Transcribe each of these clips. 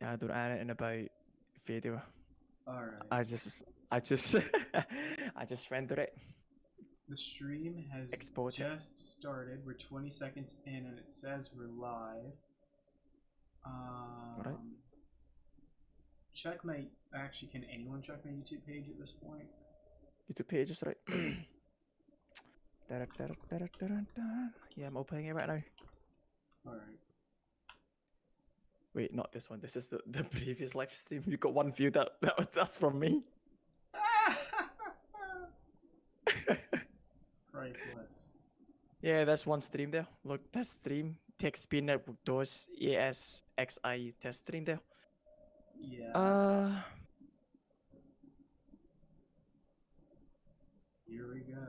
I don't add it in about video. Alright. I just I just render it. The stream has Export it. just started. We're 20 seconds in and it says we're live. Alright. Check my... Actually, can anyone check my YouTube page at this point? YouTube page is right. Yeah, I'm opening it right now. Alright. Wait, not this one. This is the previous live stream. You got one view that's from me. Priceless. Yeah, that's one stream there. Look, this stream. TXP-Network does ASXI test stream there. Yeah. Here we go.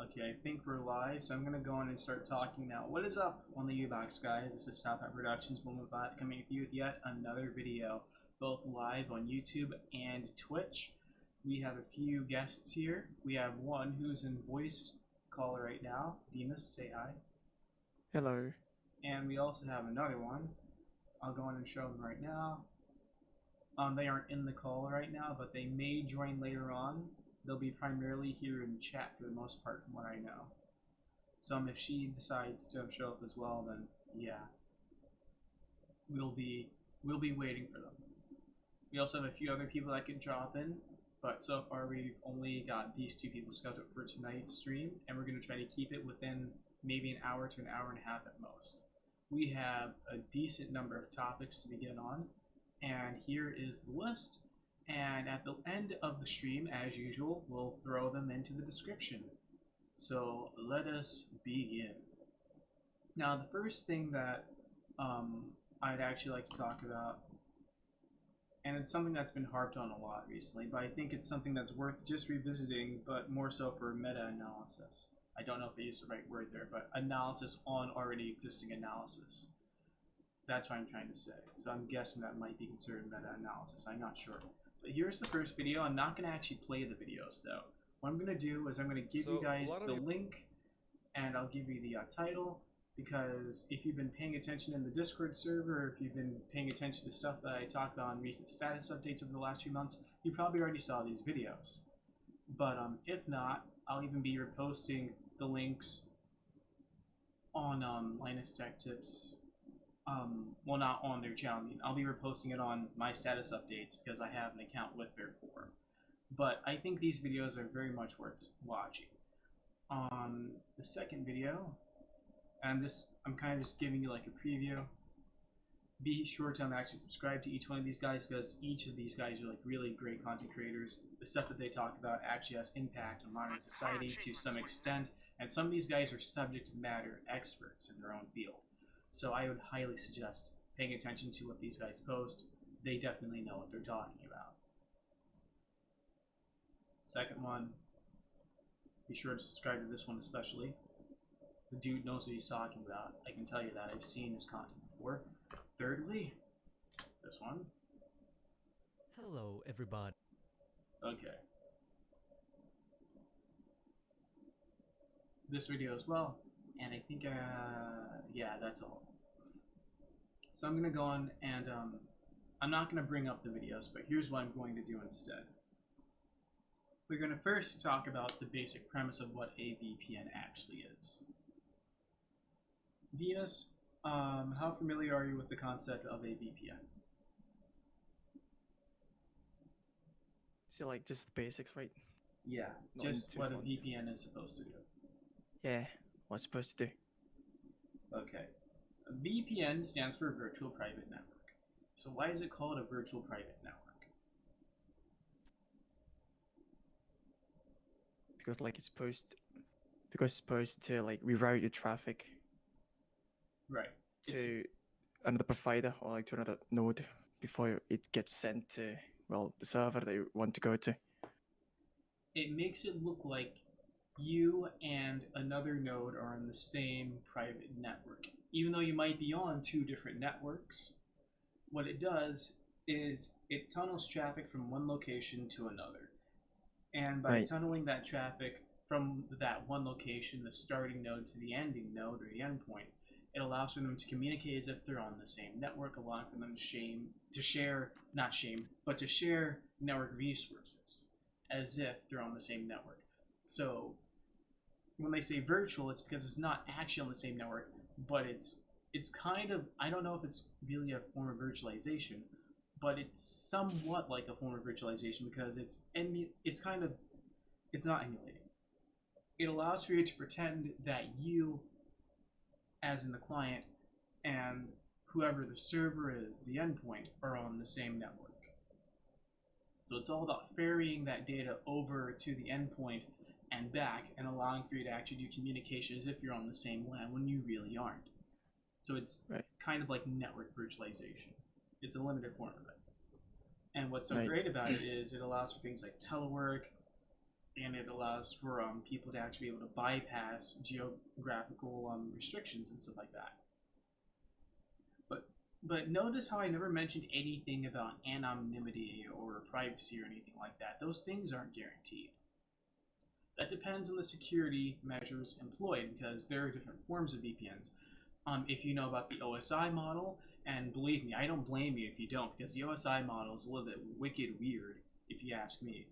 Okay, I think we're live, so I'm gonna go on and start talking now. What is up on the U-Box, guys? This is TopHat Productions Bot coming with you with yet another video, both live on YouTube and Twitch. We have a few guests here. We have one who's in voice call right now. Demas, say hi. Hello. And we also have another one. I'll go on and show them right now. They aren't in the call right now, but they may join later on. They'll be primarily here in chat for the most part, from what I know. So if she decides to show up as well, then yeah, we'll be waiting for them. We also have a few other people that can drop in, but so far we've only got these two people scheduled for tonight's stream, and we're going to try to keep it within maybe an hour to an hour and a half at most. We have a decent number of topics to begin on, and here is the list. And at the end of the stream, as usual, we'll throw them into the description. So let us begin. Now, the first thing that I'd actually like to talk about, and it's something that's been harped on a lot recently, but I think it's something that's worth just revisiting, but more so for meta-analysis. I don't know if I used the right word there, but analysis on already existing analysis. That's what I'm trying to say. So I'm guessing that might be considered meta-analysis. I'm not sure. But here's the first video. I'm not going to actually play the videos, though. What I'm going to do is I'm going to give you guys the link, and I'll give you the title, because if you've been paying attention in the Discord server, or if you've been paying attention to stuff that I talked about in recent status updates over the last few months, you probably already saw these videos. But if not, I'll even be reposting the links on Linus Tech Tips. Well, not on their channel. I mean, I'll be reposting it on my status updates because I have an account with their for. But I think these videos are very much worth watching. On the second video, and this, I'm kind of just giving you like a preview. Be sure to actually subscribe to each one of these guys, because each of these guys are like really great content creators. The stuff that they talk about actually has impact on modern society to some extent, and some of these guys are subject matter experts in their own field. So I would highly suggest paying attention to what these guys post. They definitely know what they're talking about. Second one, be sure to subscribe to this one especially. The dude knows what he's talking about. I can tell you that. I've seen his content before. Thirdly, this one. Hello, everybody. Okay. This video as well. And I think, yeah, that's all. So I'm going to go on and, I'm not going to bring up the videos, but here's what I'm going to do instead. We're going to first talk about the basic premise of what a VPN actually is. Venus, how familiar are you with the concept of a VPN? So like just the basics, right? Yeah, Not just what a fancy. VPN is supposed to do. Yeah, what's it supposed to do? Okay. A VPN stands for Virtual Private Network. So why is it called a Virtual Private Network? Because like it's supposed to like reroute your traffic Right. to another provider or like to another node before it gets sent to, well, the server that you want to go to. It makes it look like you and another node are on the same private network. Even though you might be on two different networks, what it does is it tunnels traffic from one location to another. And by tunneling that traffic from that one location, the starting node to the ending node or the endpoint, It allows for them to communicate as if they're on the same network, allowing for them to share network resources as if they're on the same network. So when they say virtual, it's because it's not actually on the same network, but it's kind of, I don't know if it's really a form of virtualization, but it's somewhat like a form of virtualization because it's not emulating. It allows for you to pretend that you, as in the client, and whoever the server is, the endpoint, are on the same network. So it's all about ferrying that data over to the endpoint and back, and allowing for you to actually do communication as if you're on the same LAN when you really aren't. So it's kind of like network virtualization. It's a limited form of it. And what's so great about it is it allows for things like telework, and it allows for people to actually be able to bypass geographical restrictions and stuff like that. But notice how I never mentioned anything about anonymity or privacy or anything like that. Those things aren't guaranteed. That depends on the security measures employed, because there are different forms of VPNs. If you know about the OSI model, and believe me, I don't blame you if you don't, because the OSI model is a little bit wicked weird, if you ask me.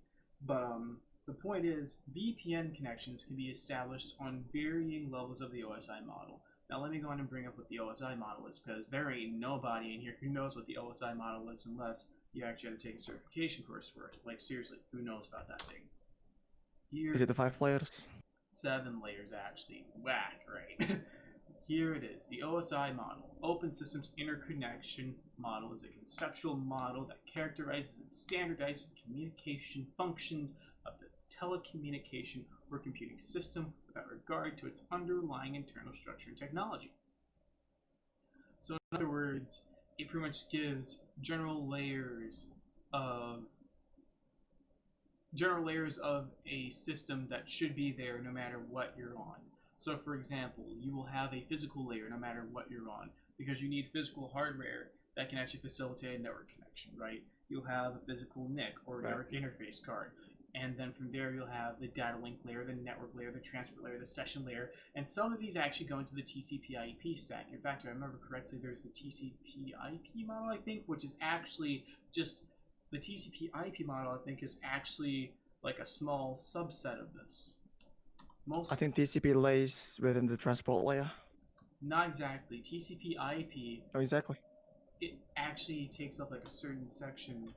But the point is, VPN connections can be established on varying levels of the OSI model. Now let me go on and bring up what the OSI model is, because there ain't nobody in here who knows what the OSI model is unless you actually had to take a certification course for it. Like seriously, who knows about that thing? Here, Is it the 5 layers? 7 layers actually. Whack, right? Here it is, the OSI model. Open Systems Interconnection Model is a conceptual model that characterizes and standardizes the communication functions of the telecommunication or computing system without regard to its underlying internal structure and technology. So in other words, it pretty much gives general layers of a system that should be there no matter what you're on. So for example, you will have a physical layer no matter what you're on, because you need physical hardware that can actually facilitate a network connection, right? You'll have a physical NIC or network interface card. And then from there, you'll have the data link layer, the network layer, the transport layer, the session layer. And some of these actually go into the TCP/IP stack. In fact, if I remember correctly, there's the TCP/IP model, I think, which is actually just the TCP/IP model, I think, is actually like a small subset of this. I think TCP lays within the transport layer. Not exactly. TCP/IP. Oh, exactly. It actually takes up like a certain section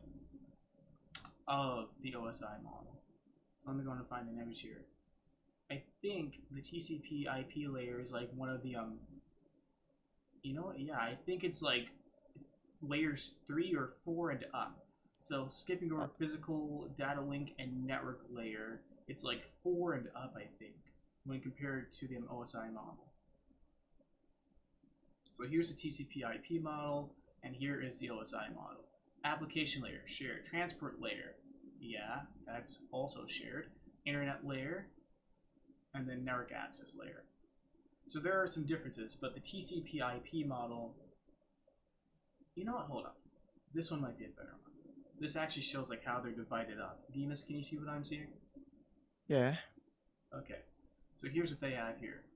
of the OSI model. So let me go on and find an image here. I think the TCP/IP layer is like one of the you know what? Yeah, I think it's like layers 3 or 4 and up. So skipping over physical data link and network layer, it's like 4 and up, I think, when compared to the OSI model. So here's the TCP/IP model, and here is the OSI model. Application layer, shared. Transport layer, yeah, that's also shared. Internet layer, and then network access layer. So there are some differences, but the TCP/IP model, you know what, hold up. This one might be a better one. This actually shows like how they're divided up. Demas, can you see what I'm seeing? Yeah. Okay, so here's what they have here.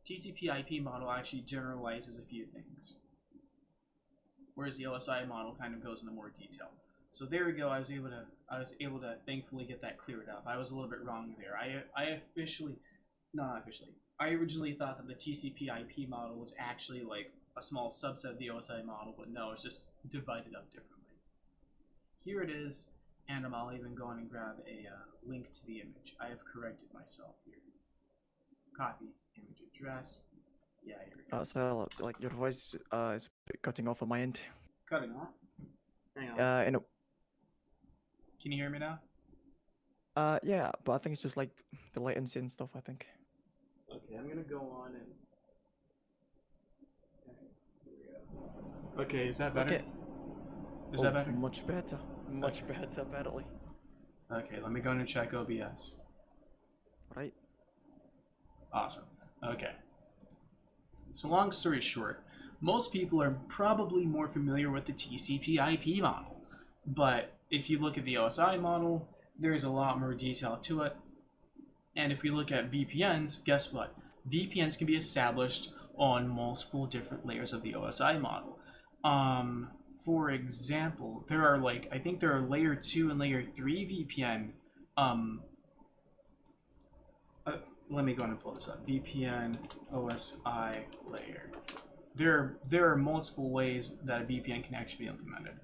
TCP/IP model actually generalizes a few things, whereas the OSI model kind of goes into more detail. So there we go. I was able to thankfully get that cleared up. I was a little bit wrong there. I originally thought that the TCP/IP model was actually like a small subset of the OSI model, but no, it's just divided up differently. Here it is, and I'll even go on and grab a link to the image. I have corrected myself here. Copy image address. Yeah, here we go. So like your voice is cutting off on my end. Cutting off? Hang on. And Can you hear me now? yeah, but I think it's just like the latency and stuff, I think. Okay, I'm gonna go on and... Okay, is that better? Okay. Is that better? Much better. Much better, apparently. Okay, let me go and check OBS. Right. Awesome. Okay. So long story short, most people are probably more familiar with the TCP/IP model. But if you look at the OSI model, there's a lot more detail to it. And if we look at VPNs, guess what? VPNs can be established on multiple different layers of the OSI model. For example, there are I think there are layer 2 and layer 3 VPN. Let me go and pull this up. VPN OSI layer. There are multiple ways that a VPN can actually be implemented.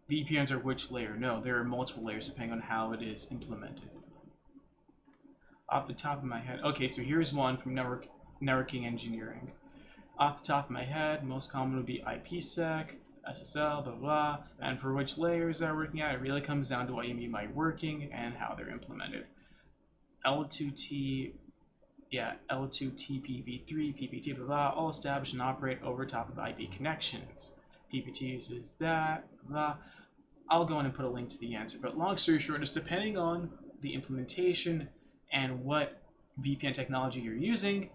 VPNs are which layer? No, there are multiple layers depending on how it is implemented. Off the top of my head, okay, so here's one from networking engineering. Off the top of my head, most common would be IPsec, SSL, blah, blah, and for which layers they're working at, it really comes down to what you mean by working and how they're implemented. L2T, yeah, L2TPv3, PPT, blah, blah, all established and operate over top of IP connections. PPT uses that, blah. I'll go in and put a link to the answer, but long story short is depending on the implementation and what VPN technology you're using,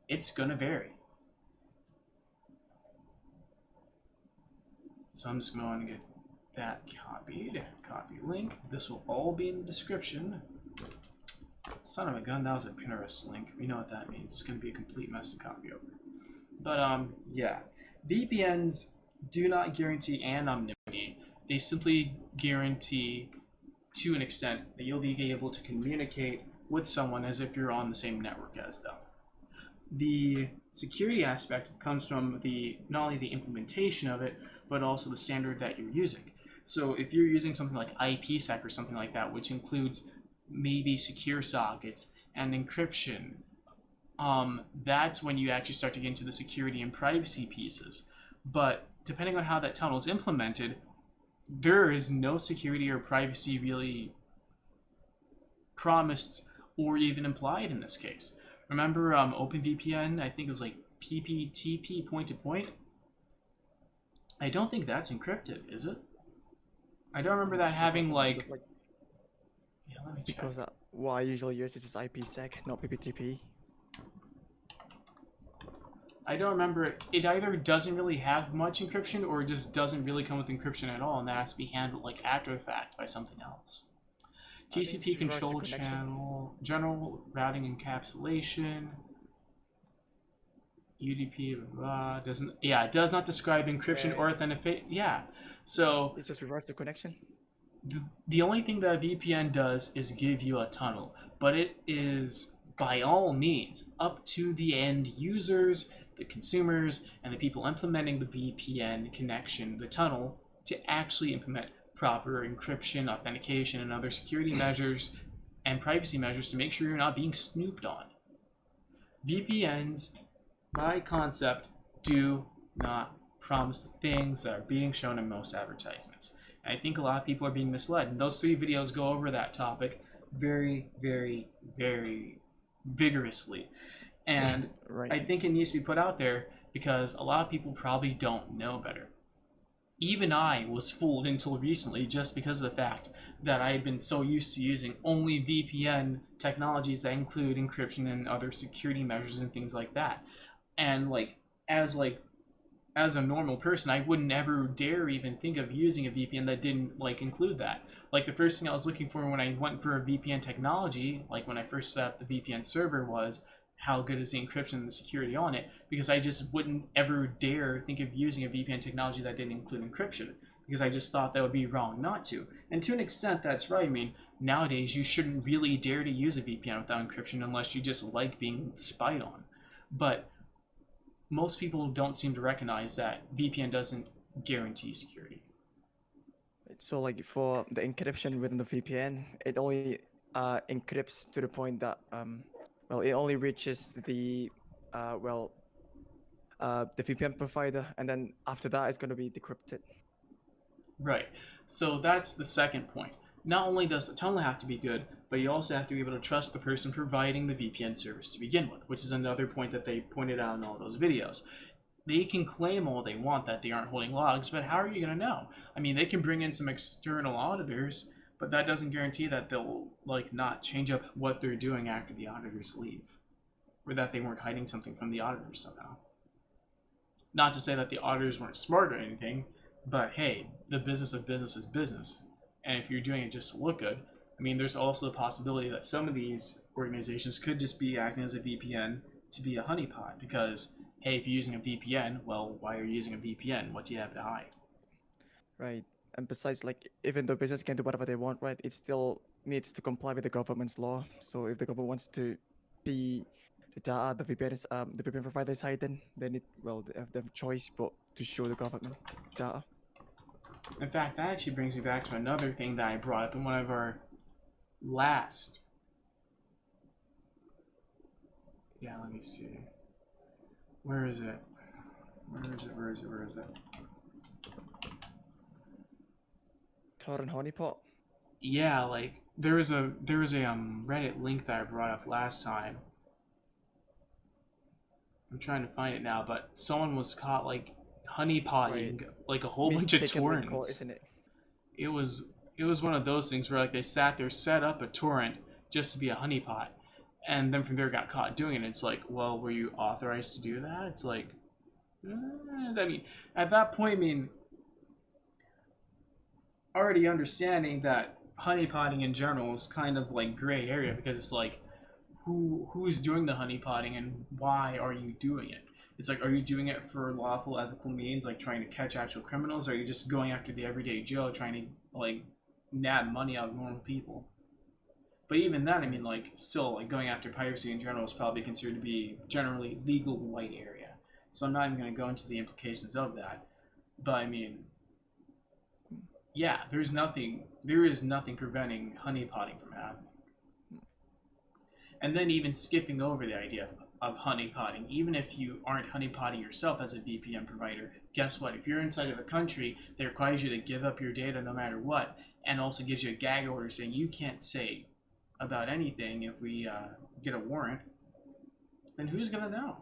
it's going to vary. So I'm just going to get that copied. Copy link. This will all be in the description. Son of a gun, that was a Pinterest link. We know what that means. It's going to be a complete mess to copy over. But yeah. VPNs do not guarantee anonymity. They simply guarantee, to an extent, that you'll be able to communicate with someone as if you're on the same network as them. The security aspect comes from not only the implementation of it, but also the standard that you're using. So if you're using something like IPsec or something like that, which includes maybe secure sockets and encryption, that's when you actually start to get into the security and privacy pieces. But depending on how that tunnel is implemented, there is no security or privacy really promised or even implied in this case. Remember OpenVPN, I think it was like PPTP, point-to-point? I don't think that's encrypted, is it? I don't remember that having like... Yeah, let me check. Because what I usually use is just IPsec, not PPTP. I don't remember it. It either doesn't really have much encryption or it just doesn't really come with encryption at all, and that has to be handled like after the fact by something else. TCP control channel, general routing encapsulation, UDP, blah, doesn't, yeah, it does not describe encryption or authentication. Yeah, so it's just reverse the connection. The only thing that a VPN does is give you a tunnel, but it is by all means up to the end users, the consumers, and the people implementing the VPN connection, the tunnel, to actually implement proper encryption, authentication, and other security measures and privacy measures to make sure you're not being snooped on. VPNs, by concept, do not promise the things that are being shown in most advertisements. And I think a lot of people are being misled. And those 3 videos go over that topic very, very, very vigorously. And right. I think it needs to be put out there because a lot of people probably don't know better. Even I was fooled until recently just because of the fact that I had been so used to using only VPN technologies that include encryption and other security measures and things like that. And as a normal person, I wouldn't ever dare even think of using a VPN that didn't include that. Like the first thing I was looking for when I went for a VPN technology, like when I first set up the VPN server, was how good is the encryption and the security on it, because I just wouldn't ever dare think of using a VPN technology that didn't include encryption, because I just thought that would be wrong not to. And to an extent, that's right. I mean, nowadays, you shouldn't really dare to use a VPN without encryption unless you just like being spied on. But most people don't seem to recognize that VPN doesn't guarantee security. So for the encryption within the VPN, it only encrypts to the point that it only reaches the VPN provider, and then after that it's going to be decrypted. Right. So that's the second point. Not only does the tunnel have to be good, but you also have to be able to trust the person providing the VPN service to begin with, which is another point that they pointed out in all those videos. They can claim all they want that they aren't holding logs, but how are you going to know? I mean, they can bring in some external auditors, but that doesn't guarantee that they'll not change up what they're doing after the auditors leave, or that they weren't hiding something from the auditors somehow. Not to say that the auditors weren't smart or anything, but hey, the business of business is business. And if you're doing it just to look good, I mean, there's also the possibility that some of these organizations could just be acting as a VPN to be a honeypot, because hey, if you're using a VPN, well, why are you using a VPN? What do you have to hide? Right. And besides, like, even though business can do whatever they want, right, it still needs to comply with the government's law. So if the government wants to see the data the VPN provider is hiding, then they have the choice but to show the government data. In fact, that actually brings me back to another thing that I brought up in one of our last. Yeah, let me see. Where is it? Where is it? Torrent honeypot. Yeah, like there was a Reddit link that I brought up last time. I'm trying to find it now, but someone was caught like honeypotting like a whole bunch of Mistakenly caught, torrents. isn't it? It was one of those things where like they sat there, set up a torrent just to be a honeypot, and then from there got caught doing it. It's like, well, were you authorized to do that? It's like, I mean, at that point, I mean, already understanding that honeypotting in general is kind of like gray area, because it's like, who's doing the honeypotting and why are you doing it? It's like, are you doing it for lawful ethical means, like trying to catch actual criminals, or are you just going after the everyday Joe trying to like nab money out of normal people? But even then, I mean, like, still, like, going after piracy in general is probably considered to be generally legal white area. So I'm not even going to go into the implications of that. But I mean, yeah, there is nothing preventing honeypotting from happening. And then even skipping over the idea of honeypotting, even if you aren't honeypotting yourself as a VPN provider, guess what? If you're inside of a country that requires you to give up your data no matter what, and also gives you a gag order saying you can't say about anything if we get a warrant, then who's gonna know?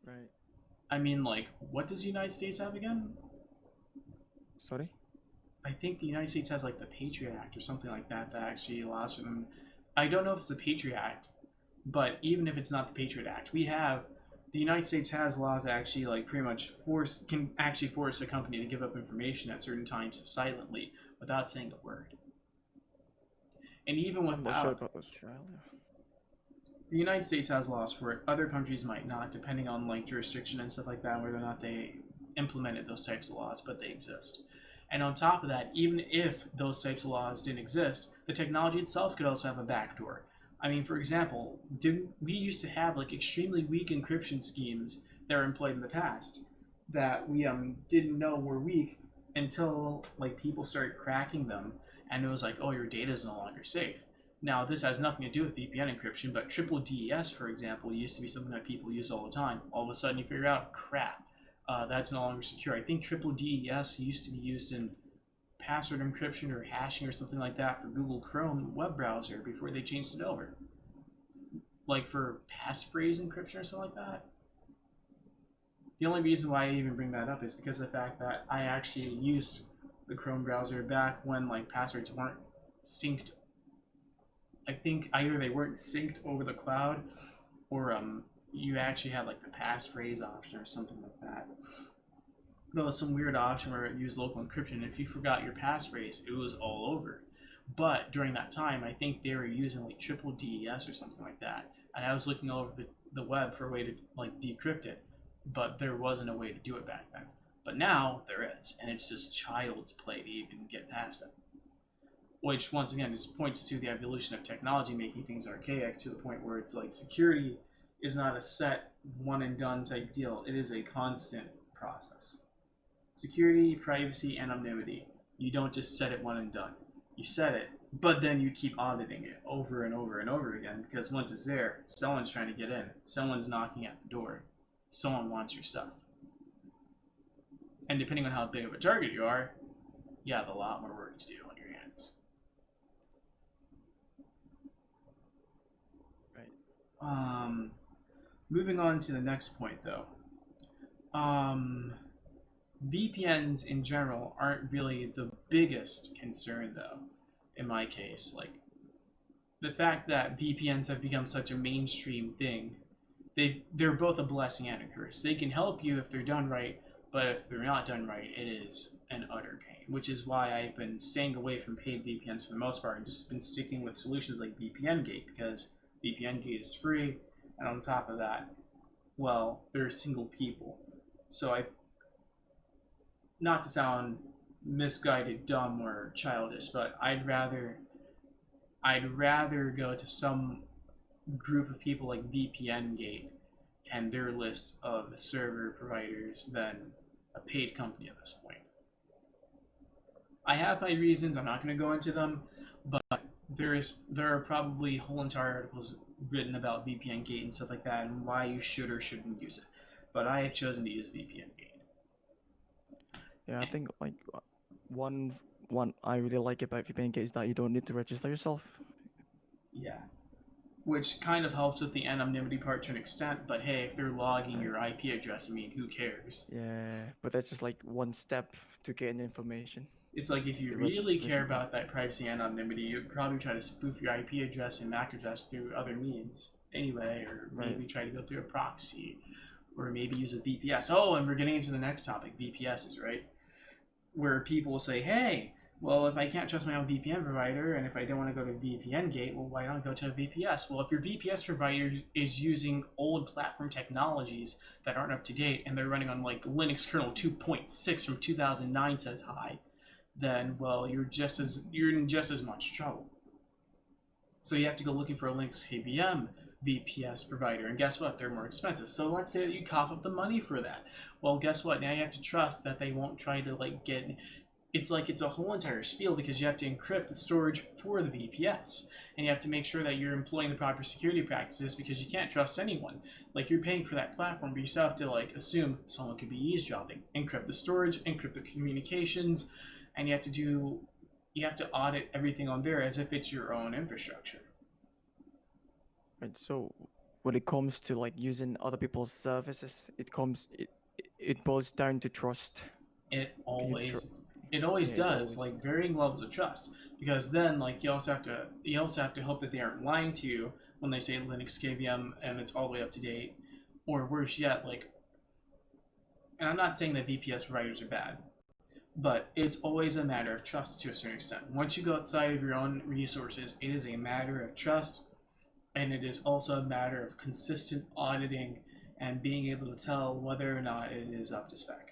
Right. I mean, like, what does the United States have again? Sorry? I think the United States has like the Patriot Act or something like that that actually allows for them. I don't know if it's the Patriot Act, but even if it's not the Patriot Act, the United States has laws that actually like pretty much can actually force a company to give up information at certain times silently without saying a word. And even I'm not sure without, about Australia. the United States has laws for it. Other countries might not, depending on like jurisdiction and stuff like that, whether or not they implemented those types of laws, but they exist. And on top of that, even if those types of laws didn't exist, the technology itself could also have a backdoor. I mean, for example, we used to have like extremely weak encryption schemes that were employed in the past that we didn't know were weak until like people started cracking them, and it was like, oh, your data is no longer safe. Now, this has nothing to do with VPN encryption, but triple DES, for example, used to be something that people use all the time. All of a sudden, you figure out, crap, that's no longer secure. I think triple DES used to be used in password encryption or hashing or something like that for Google Chrome web browser before they changed it over. Like for passphrase encryption or something like that. The only reason why I even bring that up is because of the fact that I actually used the Chrome browser back when like passwords weren't synced. I think either they weren't synced over the cloud, or you actually had like the passphrase option or something like that. There was some weird option where it used local encryption. If you forgot your passphrase, it was all over. But during that time, I think they were using like triple DES or something like that. And I was looking over the web for a way to like decrypt it, but there wasn't a way to do it back then. But now there is, and it's just child's play to even get past it. Which, once again, just points to the evolution of technology making things archaic to the point where it's like security is not a set one and done type deal. It is a constant process. Security, privacy, anonymity. You don't just set it one and done. You set it, but then you keep auditing it over and over and over again, because once it's there, someone's trying to get in. Someone's knocking at the door. Someone wants your stuff. And depending on how big of a target you are, you have a lot more work to do on your hands. Right. Moving on to the next point, though. VPNs in general aren't really the biggest concern, though, in my case. Like, the fact that VPNs have become such a mainstream thing, they're both a blessing and a curse. They can help you if they're done right, but if they're not done right, it is an utter pain, which is why I've been staying away from paid VPNs for the most part and just been sticking with solutions like VPN Gate, because VPN Gate is free, And on top of that, well, they're single people. So not to sound misguided, dumb, or childish, but I'd rather go to some group of people like VPN Gate and their list of server providers than a paid company at this point. I have my reasons. I'm not going to go into them, but there are probably whole entire articles written about VPN Gate and stuff like that, and why you should or shouldn't use it. But I have chosen to use VPN Gate. Yeah, I think like one I really like about VPN Gate is that you don't need to register yourself. Yeah. Which kind of helps with the anonymity part to an extent, but hey, if they're logging your IP address, I mean, who cares? Yeah, but that's just like one step to gain information. It's like if you really care about that privacy and anonymity, you'd probably try to spoof your IP address and MAC address through other means anyway, or maybe try to go through a proxy, or maybe use a VPS. Oh, and we're getting into the next topic, VPSs, right? Where people say, hey, well, if I can't trust my own VPN provider, and if I don't want to go to VPN Gate, well, why don't I go to a VPS? Well, if your VPS provider is using old platform technologies that aren't up to date, and they're running on like Linux kernel 2.6 from 2009 says hi, then well, you're in just as much trouble. So you have to go looking for a Linux KVM VPS provider, and guess what? They're more expensive. So let's say that you cough up the money for that. Well, guess what? Now you have to trust that they won't try to like get. It's a whole entire spiel because you have to encrypt the storage for the VPS, and you have to make sure that you're employing the proper security practices because you can't trust anyone. Like, you're paying for that platform, but you still have to like assume someone could be eavesdropping. Encrypt the storage, encrypt the communications, and you have to audit everything on there as if it's your own infrastructure. Right. So when it comes to like using other people's services, it boils down to trust. It always does, like varying levels of trust, because then like you also have to hope that they aren't lying to you when they say Linux KVM and it's all the way up to date, or worse yet, like, and I'm not saying that VPS providers are bad, but it's always a matter of trust to a certain extent. Once you go outside of your own resources, it is a matter of trust, and it is also a matter of consistent auditing and being able to tell whether or not it is up to spec.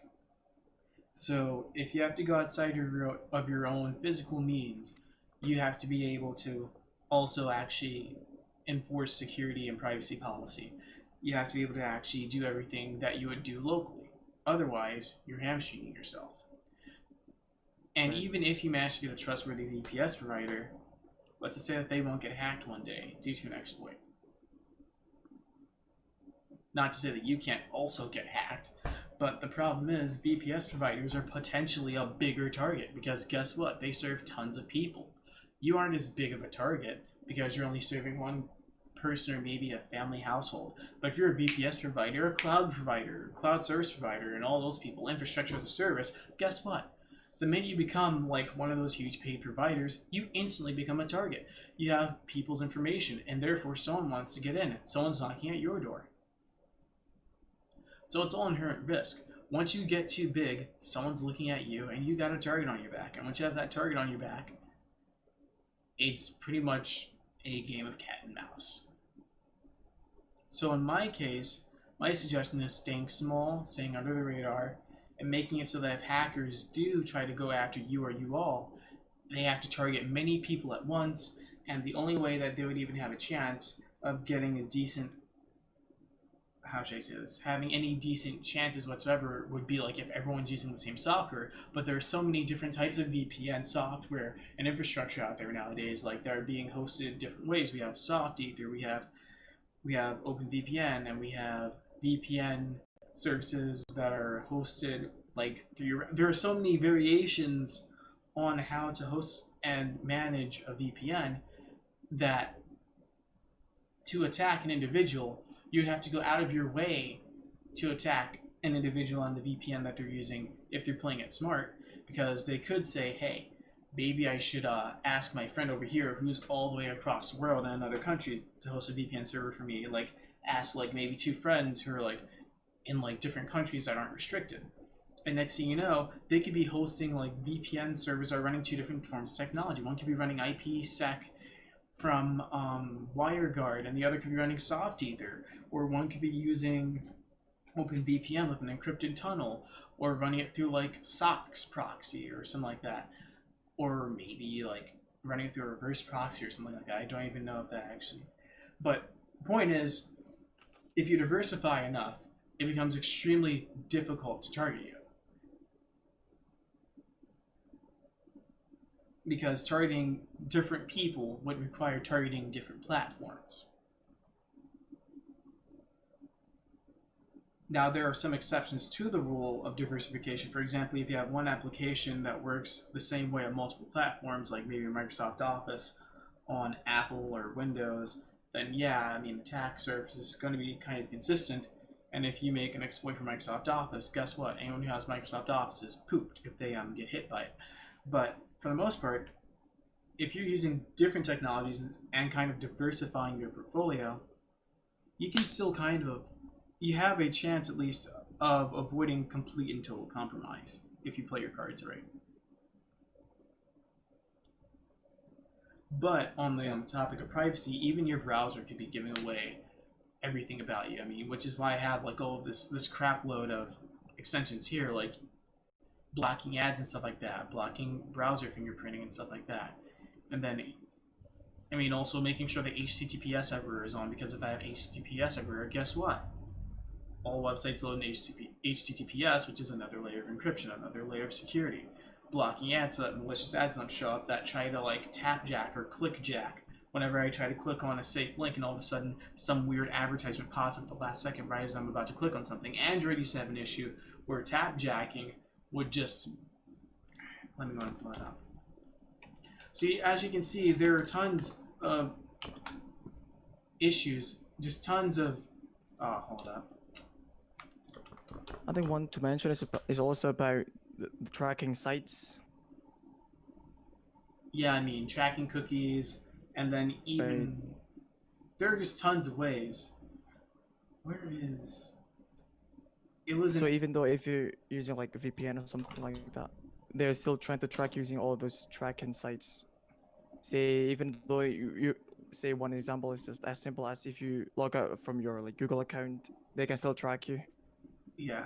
So if you have to go outside of your own physical means, you have to be able to also actually enforce security and privacy policy. You have to be able to actually do everything that you would do locally. Otherwise, you're hamstringing yourself. And even if you manage to get a trustworthy VPS provider, let's just say that they won't get hacked one day due to an exploit. Not to say that you can't also get hacked, but the problem is VPS providers are potentially a bigger target because guess what? They serve tons of people. You aren't as big of a target because you're only serving one person or maybe a family household. But if you're a VPS provider, a cloud provider, cloud service provider, and all those people, infrastructure as a service, guess what? The minute you become like one of those huge paid providers, you instantly become a target. You have people's information, and therefore someone wants to get in. Someone's knocking at your door. So it's all inherent risk. Once you get too big, someone's looking at you, and you got a target on your back. And once you have that target on your back, it's pretty much a game of cat and mouse. So in my case, my suggestion is staying small, staying under the radar, and making it so that if hackers do try to go after you or you all, they have to target many people at once, and the only way that they would even have a chance of getting a decent, how should I say this, having any decent chances whatsoever would be like if everyone's using the same software. But there are so many different types of VPN software and infrastructure out there nowadays, like they're being hosted different ways. We have Soft Ether, we have OpenVPN, and we have VPN services that are hosted like through. There are so many variations on how to host and manage a VPN that to attack an individual, you'd have to go out of your way to attack an individual on the VPN that they're using if they're playing it smart, because they could say, hey, maybe I should ask my friend over here who's all the way across the world in another country to host a VPN server for me. Like, ask like maybe two friends who are like in like different countries that aren't restricted. And next thing you know, they could be hosting like VPN servers that are running two different forms of technology. One could be running IPsec from WireGuard, and the other could be running SoftEther, or one could be using OpenVPN with an encrypted tunnel, or running it through like SOX proxy or something like that, or maybe like running it through a reverse proxy or something like that. I don't even know if that actually. But the point is, if you diversify enough, it becomes extremely difficult to target you. Because targeting different people would require targeting different platforms. Now, there are some exceptions to the rule of diversification. For example, if you have one application that works the same way on multiple platforms, like maybe Microsoft Office on Apple or Windows, then yeah, I mean, the attack surface is going to be kind of consistent. And if you make an exploit for Microsoft Office, guess what? Anyone who has Microsoft Office is pooped if they get hit by it. But for the most part, if you're using different technologies and kind of diversifying your portfolio, you can still you have a chance at least of avoiding complete and total compromise if you play your cards right. But on the topic of privacy, even your browser could be giving away everything about you. I mean, which is why I have like all this crap load of extensions here, like blocking ads and stuff like that, blocking browser fingerprinting and stuff like that. And then, I mean, also making sure the HTTPS everywhere is on, because if I have HTTPS everywhere, guess what? All websites load in HTTPS, which is another layer of encryption, another layer of security. Blocking ads so that malicious ads don't show up that try to like tap jack or click jack whenever I try to click on a safe link, and all of a sudden some weird advertisement pops up at the last second right as I'm about to click on something. Android used to have an issue where tap jacking would just... Let me go and pull it up. See, as you can see, there are tons of issues, just tons of... hold up. I think one to mention is also about the tracking sites. Yeah, I mean, tracking cookies, and then even... There are just tons of ways. Where is... It was... So even though if you're using like a VPN or something like that, they're still trying to track using all those tracking sites. Say, even though you say one example is just as simple as if you log out from your like Google account, they can still track you. Yeah.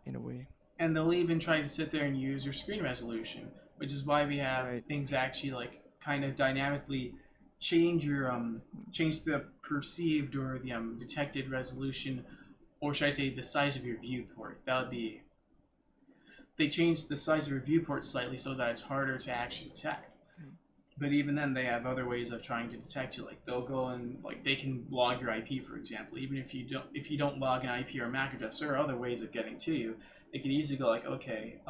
In a way. And they'll even try to sit there and use your screen resolution, which is why we have things actually like kind of dynamically change your change the perceived or the detected resolution, or should I say the size of your viewport. That would be... They changed the size of your viewport slightly so that it's harder to actually detect. But even then, they have other ways of trying to detect you. Like they'll go and like they can log your IP, for example. Even if you don't log an IP or a MAC address, there are other ways of getting to you. They could easily go like, okay,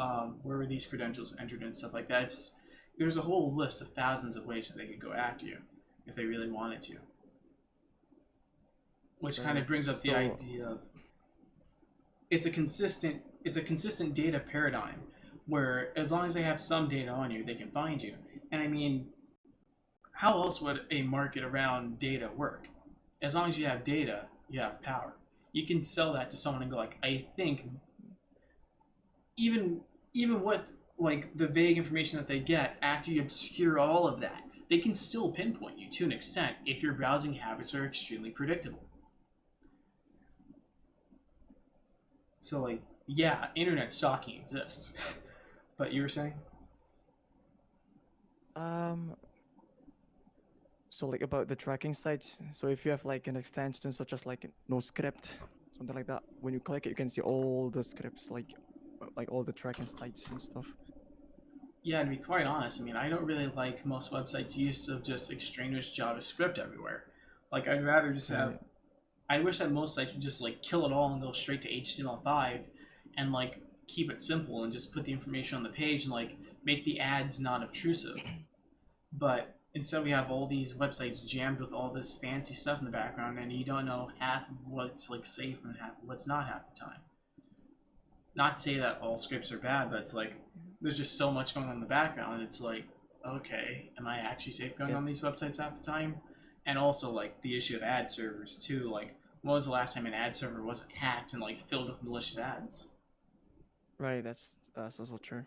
where were these credentials entered and stuff like that. There's a whole list of thousands of ways that they could go after you if they really wanted to. Which kind of brings up the idea of it's a consistent data paradigm where as long as they have some data on you, they can find you. And I mean, how else would a market around data work? As long as you have data, you have power. You can sell that to someone and go like, I think, even with like the vague information that they get, after you obscure all of that, they can still pinpoint you to an extent if your browsing habits are extremely predictable. So like, yeah, internet stalking exists. But you were saying? So like about the tracking sites. So if you have like an extension such as like no script, something like that, when you click it, you can see all the scripts, like all the tracking sites and stuff. Yeah, to be quite honest, I mean, I don't really like most websites' use of just extraneous JavaScript everywhere. Like, I'd rather just have... I wish that most sites would just like kill it all and go straight to HTML5 and like keep it simple and just put the information on the page and like make the ads not obtrusive. But instead we have all these websites jammed with all this fancy stuff in the background, and you don't know half of what's like safe and half of what's not half the time. Not to say that all scripts are bad, but it's like there's just so much going on in the background. It's like, okay, am I actually safe going on these websites half the time? And also like the issue of ad servers too. Like, when was the last time an ad server wasn't hacked and like filled with malicious ads? Right, that's also true.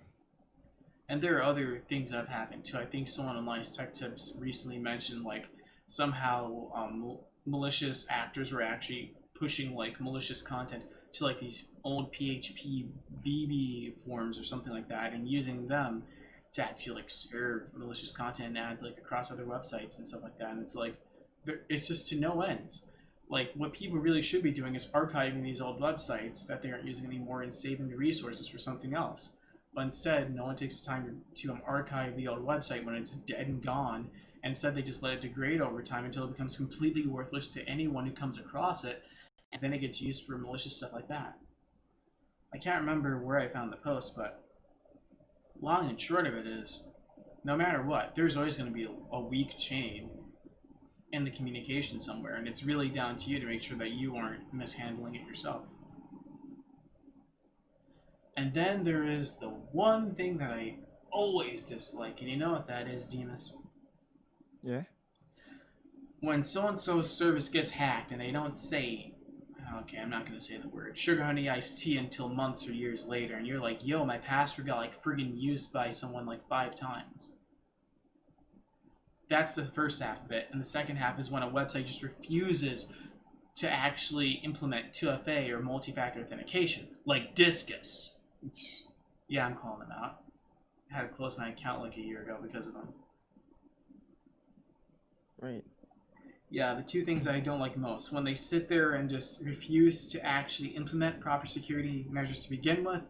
And there are other things that have happened too. I think someone on Linus Tech Tips recently mentioned like somehow malicious actors were actually pushing like malicious content to like these old PHP BB forums or something like that, and using them to actually like serve malicious content and ads like across other websites and stuff like that. And it's like it's just to no end. Like what people really should be doing is archiving these old websites that they aren't using anymore and saving the resources for something else. But instead, no one takes the time to archive the old website when it's dead and gone. And instead, they just let it degrade over time until it becomes completely worthless to anyone who comes across it, and then it gets used for malicious stuff like that. I can't remember where I found the post, but long and short of it is, no matter what, there's always going to be a weak chain in the communication somewhere, and it's really down to you to make sure that you aren't mishandling it yourself. And then there is the one thing that I always dislike, and you know what that is, Demas? Yeah. When so-and-so's service gets hacked and they don't say, okay, I'm not going to say the word, sugar honey iced tea until months or years later, and you're like, yo, my password got like friggin' used by someone like 5 times. That's the first half of it. And the second half is when a website just refuses to actually implement 2FA or multi-factor authentication, like Discus. Yeah, I'm calling them out. I had to close my account like a year ago because of them. Right. Yeah, the two things I don't like most. When they sit there and just refuse to actually implement proper security measures to begin with,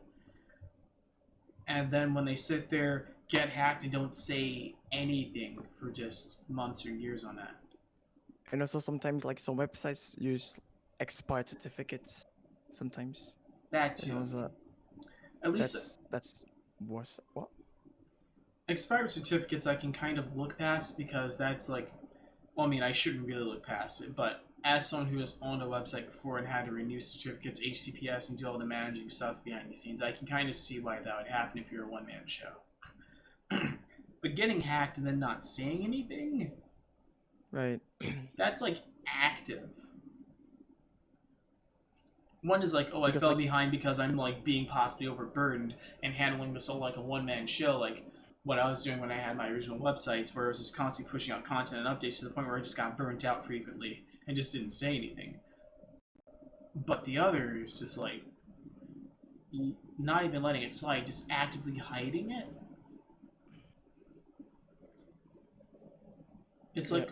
and then when they sit there, get hacked, and don't say anything for just months or years on that. And also sometimes like some websites use expired certificates. Sometimes. That too. And also, At least that's worse. What? expired certificates I can kind of look past because that's like, well, I mean, I shouldn't really look past it, but as someone who has owned a website before and had to renew certificates, HTTPS, and do all the managing stuff behind the scenes, I can kind of see why that would happen if you're a one-man show. But getting hacked and then not saying anything, Right. that's like active. One is like, oh, I Because, fell like- behind because I'm like being possibly overburdened and handling this all like a one-man show, like what I was doing when I had my original websites, where I was just constantly pushing out content and updates to the point where I just got burnt out frequently and just didn't say anything. But the other is just like not even letting it slide, just actively hiding it. It's like,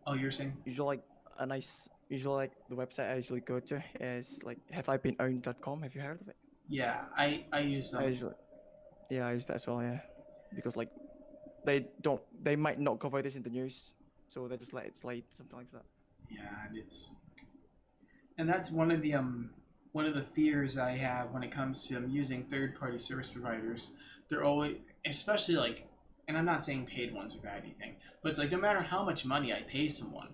oh, you're saying? Usually like the website I usually go to is like haveibeenowned.com. Have you heard of it? Yeah, I use them. I use that as well, yeah. Because like they might not cover this in the news, so they just let it slide, something like that. Yeah, and that's one of the fears I have when it comes to using third-party service providers. They're always, especially like, and I'm not saying paid ones are bad or anything, but it's like no matter how much money I pay someone,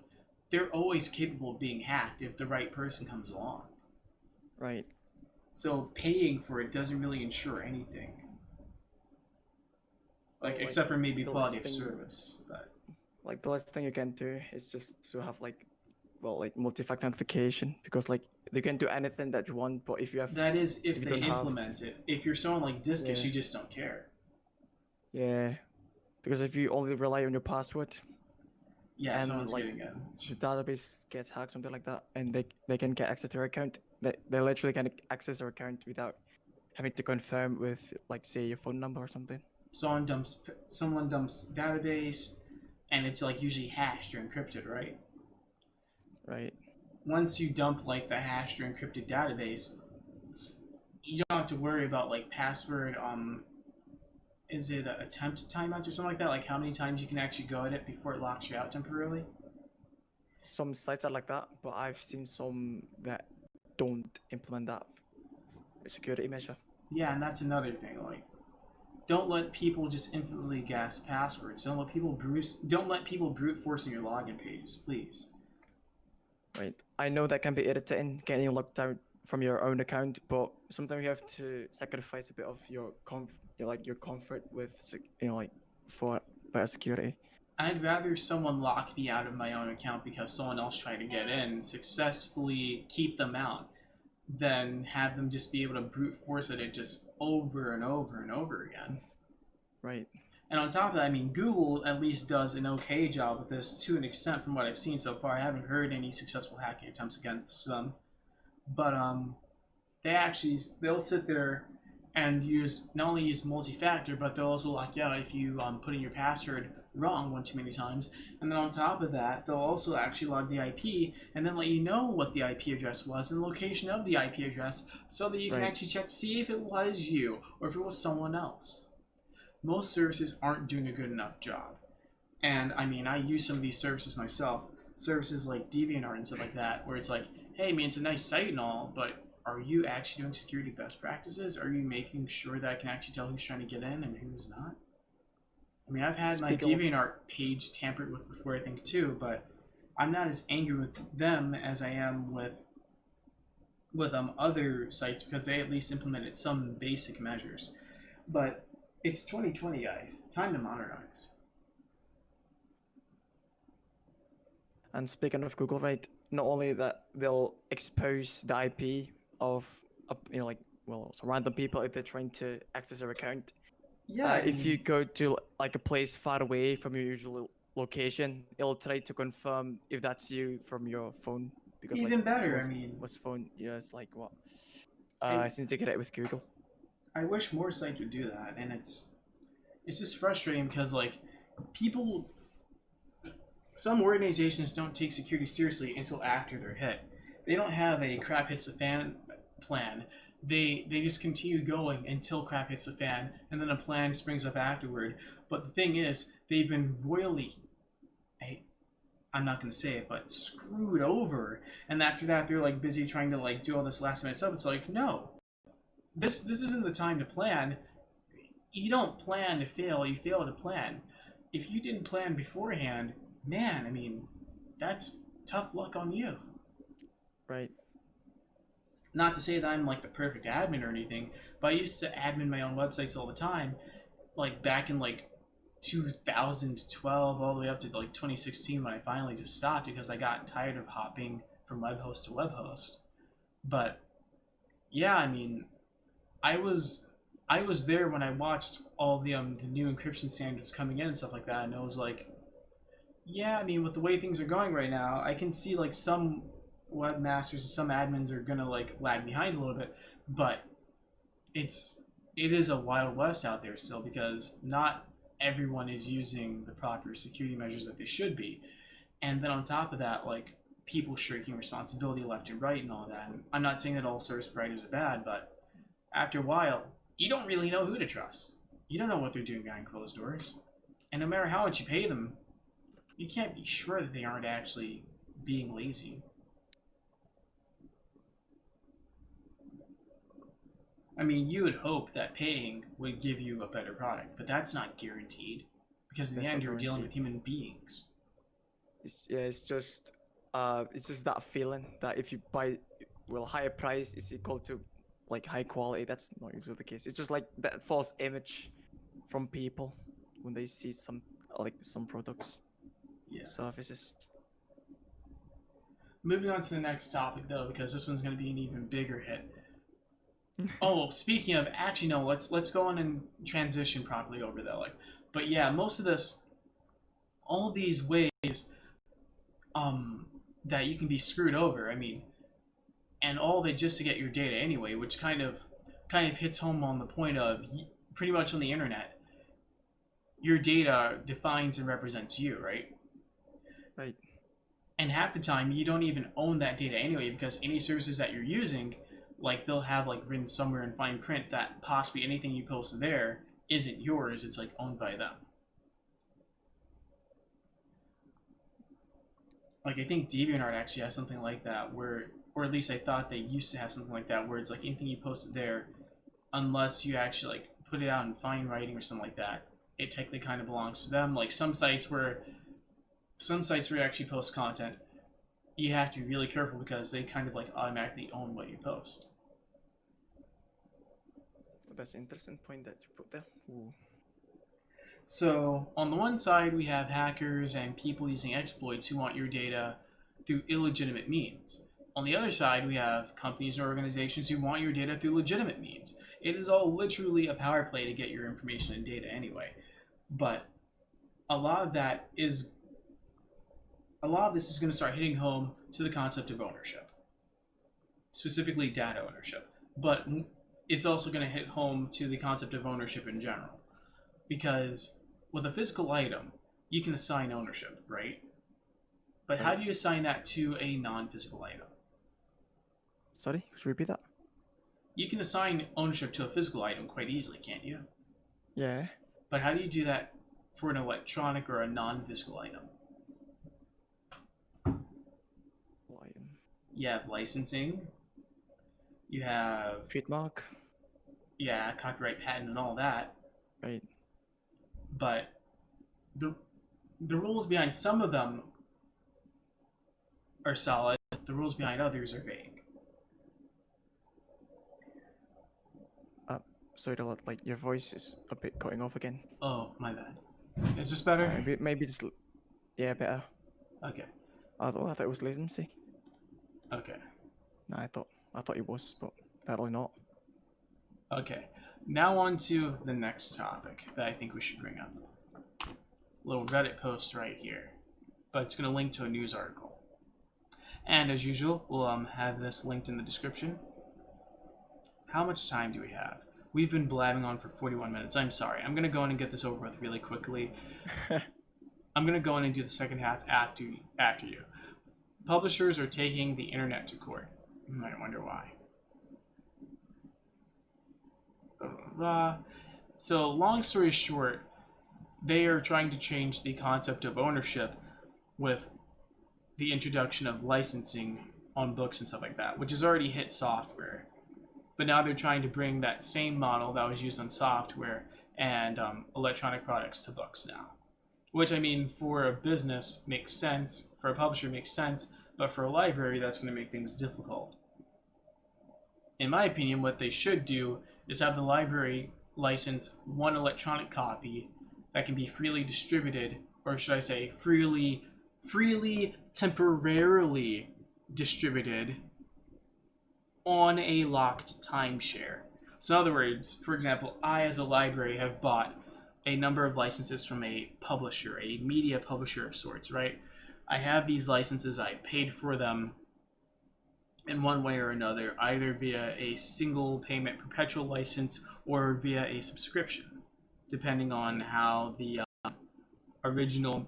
they're always capable of being hacked if the right person comes along. Right. So paying for it doesn't really ensure anything. Like, Like, except for maybe the quality of last thing- service. But Like the last thing you can do is just to have like, well, like multi-factor authentication, because like you can do anything that you want, but if you have that is if you they don't have- implement it. If you're someone like Discus, Yeah. you just don't care. yeah, because if you only rely on your password, Yeah, And, someone's like, getting it. the database gets hacked, something like that, and they can get access to your account. They literally can access your account without having to confirm with like say your phone number or something. Someone dumps database, and it's like usually hashed or encrypted, right? Right. Once you dump like the hashed or encrypted database, you don't have to worry about like password. Is it attempt timeouts or something like that? Like how many times you can actually go at it before it locks you out temporarily? Some sites are like that, but I've seen some that don't implement that security measure. Yeah, and that's another thing. Like, don't let people just infinitely guess passwords. Don't let people brute forcing your login pages, please. Right. I know that can be irritating, getting locked out from your own account, but sometimes you have to sacrifice a bit of your your comfort with like for better security. I'd rather someone lock me out of my own account because someone else tried to get in and successfully keep them out than have them just be able to brute force it just over and over and over again. Right. And on top of that, I mean, Google at least does an okay job with this to an extent from what I've seen so far. I haven't heard any successful hacking attempts against them. But they'll sit there and not only use multi-factor, but they'll also lock you out if you put in your password wrong one too many times. And then on top of that, they'll also actually log the IP and then let you know what the IP address was and the location of the IP address so that you can actually check to see if it was you or if it was someone else. Most services aren't doing a good enough job. And I mean, I use some of these services myself. Services like DeviantArt and stuff like that, where it's like, hey, I mean, it's a nice site and all, but are you actually doing security best practices? Are you making sure that I can actually tell who's trying to get in and who's not? I mean, I've had my DeviantArt page tampered with before, I think, too, but I'm not as angry with them as I am with other sites because they at least implemented some basic measures. But it's 2020, guys. Time to modernize. And speaking of Google, right? Not only that, they'll expose the IP of random people if they're trying to access their account. Yeah. If you go to like a place far away from your usual location, it'll try to confirm if that's you from your phone. Because even better, I mean, what's phone? Yeah, it's like what? It's integrated with Google. I wish more sites would do that, and it's just frustrating because like some organizations don't take security seriously until after they're hit. They don't have a crap hits the fan plan. They just continue going until crap hits the fan, and then a plan springs up afterward. But the thing is, they've been royally, I'm not going to say it, but screwed over. And after that, they're like busy trying to like do all this last minute stuff. It's like, no, this isn't the time to plan. You don't plan to fail, you fail to plan. If you didn't plan beforehand, man, I mean, that's tough luck on you. Right. Not to say that I'm like the perfect admin or anything, but I used to admin my own websites all the time, like back in like 2012 all the way up to like 2016 when I finally just stopped because I got tired of hopping from web host to web host. But yeah, I mean, I was there when I watched all the new encryption standards coming in and stuff like that, and it was like, yeah, I mean, with the way things are going right now, I can see like some webmasters and some admins are gonna like lag behind a little bit, but it is a wild west out there still because not everyone is using the proper security measures that they should be. And then on top of that, like people shirking responsibility left and right and all that. And I'm not saying that all service providers are bad, but after a while, you don't really know who to trust. You don't know what they're doing behind closed doors. And no matter how much you pay them, you can't be sure that they aren't actually being lazy. I mean, you would hope that paying would give you a better product, but that's not guaranteed because in the end, you're dealing with human beings. It's just that feeling that if you buy, higher price is equal to like high quality. That's not usually the case. It's just like that false image from people when they see some products, services. Moving on to the next topic though, because this one's going to be an even bigger hit. Oh, speaking of, actually no, let's go on and transition properly over that. But yeah, most of this, all of these ways, that you can be screwed over. I mean, and all of it just to get your data anyway, which kind of hits home on the point of pretty much on the internet, your data defines and represents you, right? Right. And half the time you don't even own that data anyway because any services that you're using, like they'll have like written somewhere in fine print that possibly anything you post there isn't yours, it's like owned by them. Like I think DeviantArt actually has something like that where, or at least I thought they used to have something like that where it's like anything you posted there, unless you actually like put it out in fine writing or something like that, it technically kind of belongs to them. Like some sites where you actually post content, you have to be really careful because they kind of like automatically own what you post. That's an interesting point that you put there. Ooh. So on the one side, we have hackers and people using exploits who want your data through illegitimate means. On the other side, we have companies or organizations who want your data through legitimate means. It is all literally a power play to get your information and data anyway. But a lot of that is a lot of this is going to start hitting home to the concept of ownership, specifically data ownership. But it's also going to hit home to the concept of ownership in general, because with a physical item, you can assign ownership, right? But how do you assign that to a non-physical item? Sorry, could you repeat that? You can assign ownership to a physical item quite easily, can't you? Yeah. But how do you do that for an electronic or a non-physical item? Lion. You have licensing, you have Trademark. copyright, patent, and all that. Right. But the rules behind some of them are solid. The rules behind others are vague. Sorry to like your voice is a bit cutting off again. Oh, my bad. Is this better? Maybe just yeah, better. Okay. I thought it was latency. Okay. No, I thought it was, but apparently not. Okay. Now on to the next topic that I think we should bring up. Little Reddit post right here, but it's going to link to a news article. And as usual, we'll have this linked in the description. How much time do we have? We've been blabbing on for 41 minutes. I'm sorry. I'm going to go in and get this over with really quickly. I'm going to go in and do the second half after you. Publishers are taking the internet to court. You might wonder why. Blah, blah, blah. So, long story short, they are trying to change the concept of ownership with the introduction of licensing on books and stuff like that, which has already hit software. But now they're trying to bring that same model that was used on software and electronic products to books now. Which, I mean, for a business makes sense, for a publisher makes sense, but for a library that's going to make things difficult. In my opinion, what they should do is have the library license one electronic copy that can be freely distributed, or should I say freely temporarily distributed on a locked timeshare. So in other words, for example, I as a library have bought a number of licenses from a publisher, a media publisher of sorts, right? I have these licenses, I paid for them in one way or another, either via a single payment perpetual license or via a subscription, depending on how the original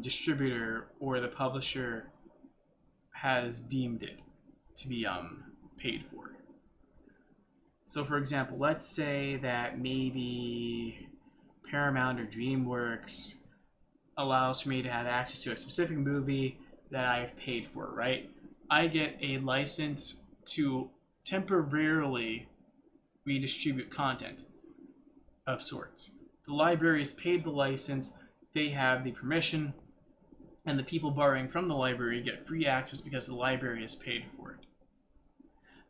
distributor or the publisher has deemed it to be paid for. So for example, let's say that maybe Paramount or DreamWorks allows for me to have access to a specific movie that I've paid for, right? I get a license to temporarily redistribute content of sorts. The library has paid the license, they have the permission, and the people borrowing from the library get free access because the library has paid for it.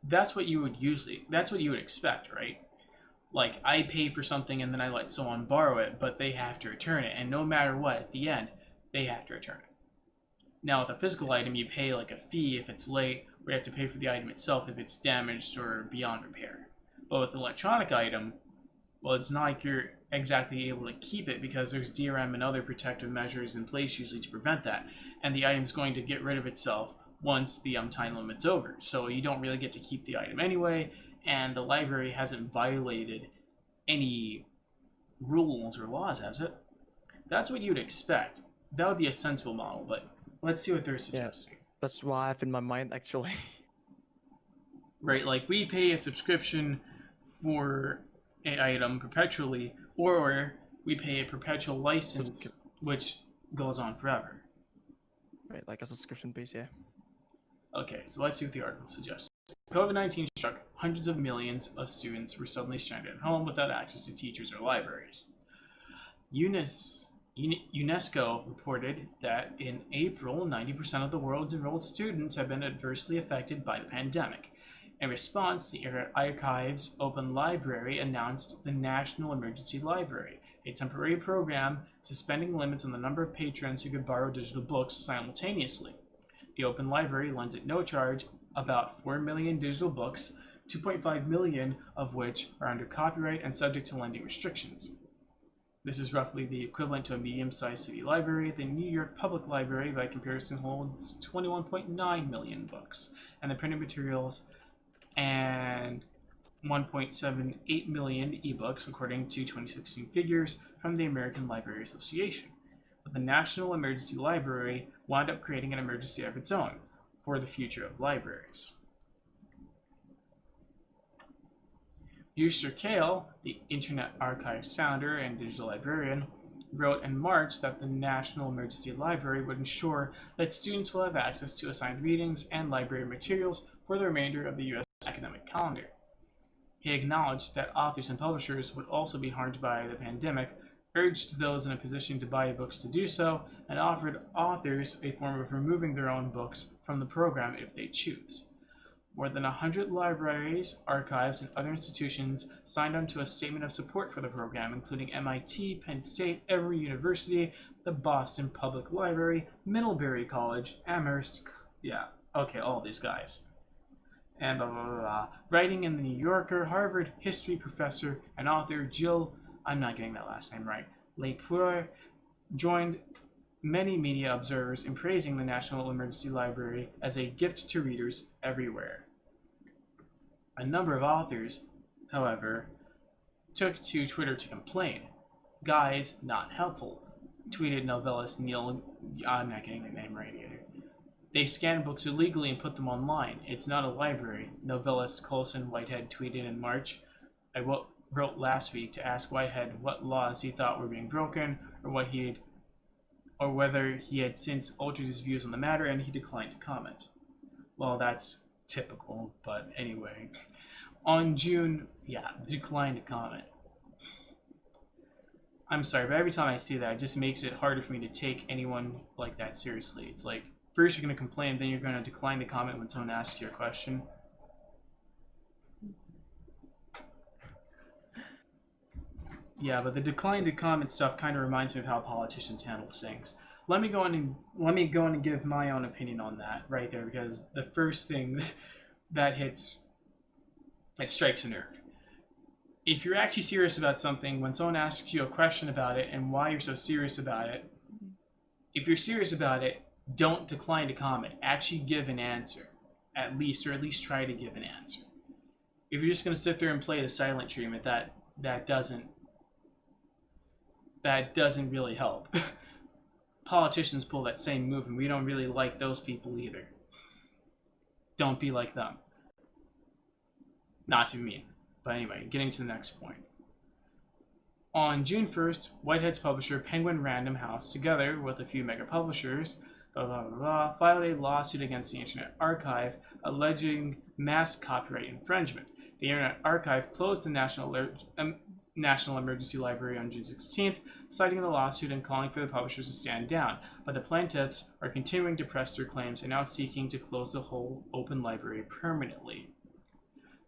That's what you would expect, right? Like, I pay for something and then I let someone borrow it, but they have to return it, and no matter what, at the end, they have to return it. Now, with a physical item, you pay like a fee if it's late, or you have to pay for the item itself if it's damaged or beyond repair. But with an electronic item, well, it's not like you're exactly able to keep it because there's DRM and other protective measures in place usually to prevent that, and the item's going to get rid of itself once the time limit's over. So you don't really get to keep the item anyway, and the library hasn't violated any rules or laws, has it? That's what you'd expect. That would be a sensible model, but let's see what they're suggesting. Yeah, that's what I have in my mind, actually. Right, like we pay a subscription for an item perpetually, or we pay a perpetual license, which goes on forever. Right, like a subscription base, yeah. Okay, so let's see what the article suggests. COVID-19 struck, hundreds of millions of students were suddenly stranded at home without access to teachers or libraries. UNESCO reported that in April, 90% of the world's enrolled students have been adversely affected by the pandemic. In response, the Archives Open Library announced the National Emergency Library, a temporary program suspending limits on the number of patrons who could borrow digital books simultaneously. The Open Library lends at no charge about 4 million digital books, 2.5 million of which are under copyright and subject to lending restrictions. This is roughly the equivalent to a medium-sized city library. The New York Public Library, by comparison, holds 21.9 million books, and the printed materials and 1.78 million ebooks, according to 2016 figures from the American Library Association. But the National Emergency Library wound up creating an emergency of its own for the future of libraries. Restream, the Internet Archive's founder and digital librarian, wrote in March that the National Emergency Library would ensure that students will have access to assigned readings and library materials for the remainder of the U.S. academic calendar. He acknowledged that authors and publishers would also be harmed by the pandemic, urged those in a position to buy books to do so, and offered authors a form of removing their own books from the program if they choose. More than 100 libraries, archives, and other institutions signed on to a statement of support for the program, including MIT, Penn State, Emory University, the Boston Public Library, Middlebury College, Amherst, all these guys. And blah, blah, blah, blah. Writing in the New Yorker, Harvard history professor and author Jill, I'm not getting that last name right, Lepour, joined many media observers in praising the National Emergency Library as a gift to readers everywhere. A number of authors, however, took to Twitter to complain. Guys, not helpful, tweeted novellist Neil, I'm not getting the name right either. They scan books illegally and put them online. It's not a library, novelist Colson Whitehead tweeted in March. I wrote last week to ask Whitehead what laws he thought were being broken or whether he had since altered his views on the matter, and he declined to comment. Well, that's typical, but anyway. On June, declined to comment. I'm sorry, but every time I see that, it just makes it harder for me to take anyone like that seriously. It's like, first you're going to complain, then you're going to decline to comment when someone asks you a question. Yeah, but the decline to comment stuff kind of reminds me of how politicians handle things. Let me go in and give my own opinion on that right there, because the first thing that strikes a nerve. If you're actually serious about something, when someone asks you a question about it and why you're so serious about it, if you're serious about it, don't decline to comment. Actually give an answer, at least try to give an answer. If you're just going to sit there and play the silent treatment, that doesn't really help. Politicians pull that same move, and we don't really like those people either. Don't be like them. Not to be mean. But anyway, getting to the next point. On June 1st, Whitehead's publisher Penguin Random House, together with a few mega publishers, filed a lawsuit against the Internet Archive alleging mass copyright infringement. The Internet Archive closed the National Emergency Library on June 16th, citing the lawsuit and calling for the publishers to stand down, but the plaintiffs are continuing to press their claims and now seeking to close the whole open library permanently.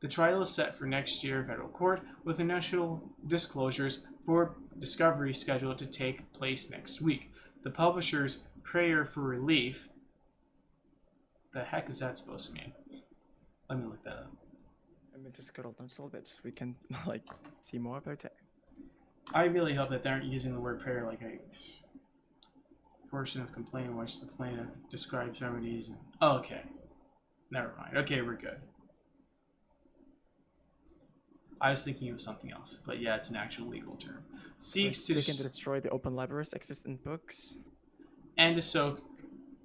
The trial is set for next year in federal court, with initial disclosures for discovery scheduled to take place next week. The publishers' prayer for relief. The heck is that supposed to mean? Let me look that up. Let me just scroll down a little bit so we can see more about it. I really hope that they aren't using the word prayer like a portion of complaint in which the plaintiff describes remedies. Okay, never mind. Okay, we're good. I was thinking of something else, but yeah, it's an actual legal term. Seeks to destroy the open libraries existing books and to soak